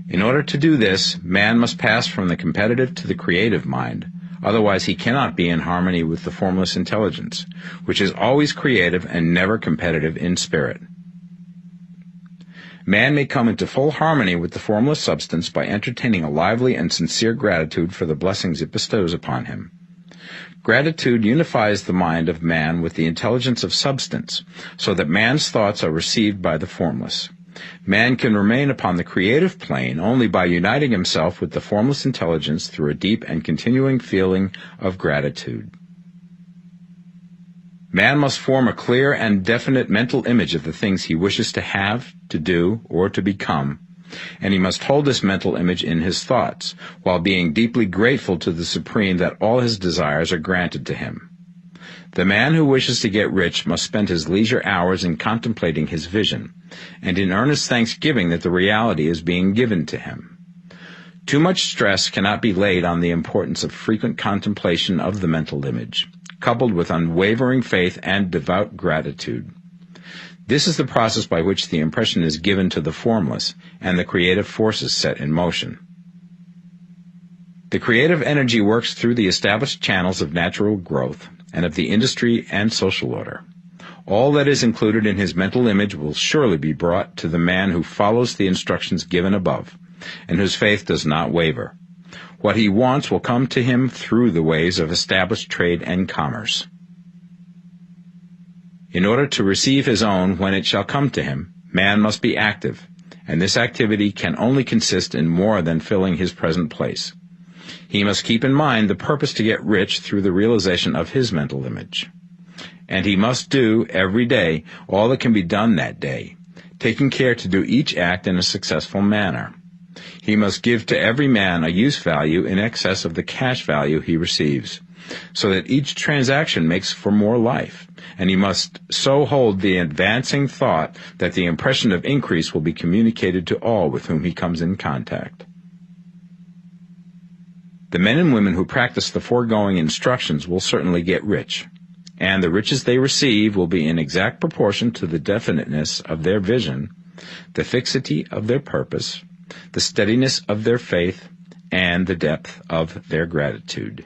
In order to do this, man must pass from the competitive to the creative mind, otherwise he cannot be in harmony with the formless intelligence, which is always creative and never competitive in spirit. Man may come into full harmony with the formless substance by entertaining a lively and sincere gratitude for the blessings it bestows upon him. Gratitude unifies the mind of man with the intelligence of substance, so that man's thoughts are received by the formless. Man can remain upon the creative plane only by uniting himself with the formless intelligence through a deep and continuing feeling of gratitude. Man must form a clear and definite mental image of the things he wishes to have, to do, or to become, and he must hold this mental image in his thoughts, while being deeply grateful to the Supreme that all his desires are granted to him. The man who wishes to get rich must spend his leisure hours in contemplating his vision, and in earnest thanksgiving that the reality is being given to him. Too much stress cannot be laid on the importance of frequent contemplation of the mental image, coupled with unwavering faith and devout gratitude. This is the process by which the impression is given to the formless, and the creative forces set in motion. The creative energy works through the established channels of natural growth, and of the industry and social order. All that is included in his mental image will surely be brought to the man who follows the instructions given above, and whose faith does not waver. What he wants will come to him through the ways of established trade and commerce. In order to receive his own when it shall come to him, man must be active, and this activity can only consist in more than filling his present place. He must keep in mind the purpose to get rich through the realization of his mental image. And he must do, every day, all that can be done that day, taking care to do each act in a successful manner. He must give to every man a use value in excess of the cash value he receives, so that each transaction makes for more life, and he must so hold the advancing thought that the impression of increase will be communicated to all with whom he comes in contact. The men and women who practice the foregoing instructions will certainly get rich, and the riches they receive will be in exact proportion to the definiteness of their vision, the fixity of their purpose, the steadiness of their faith, and the depth of their gratitude.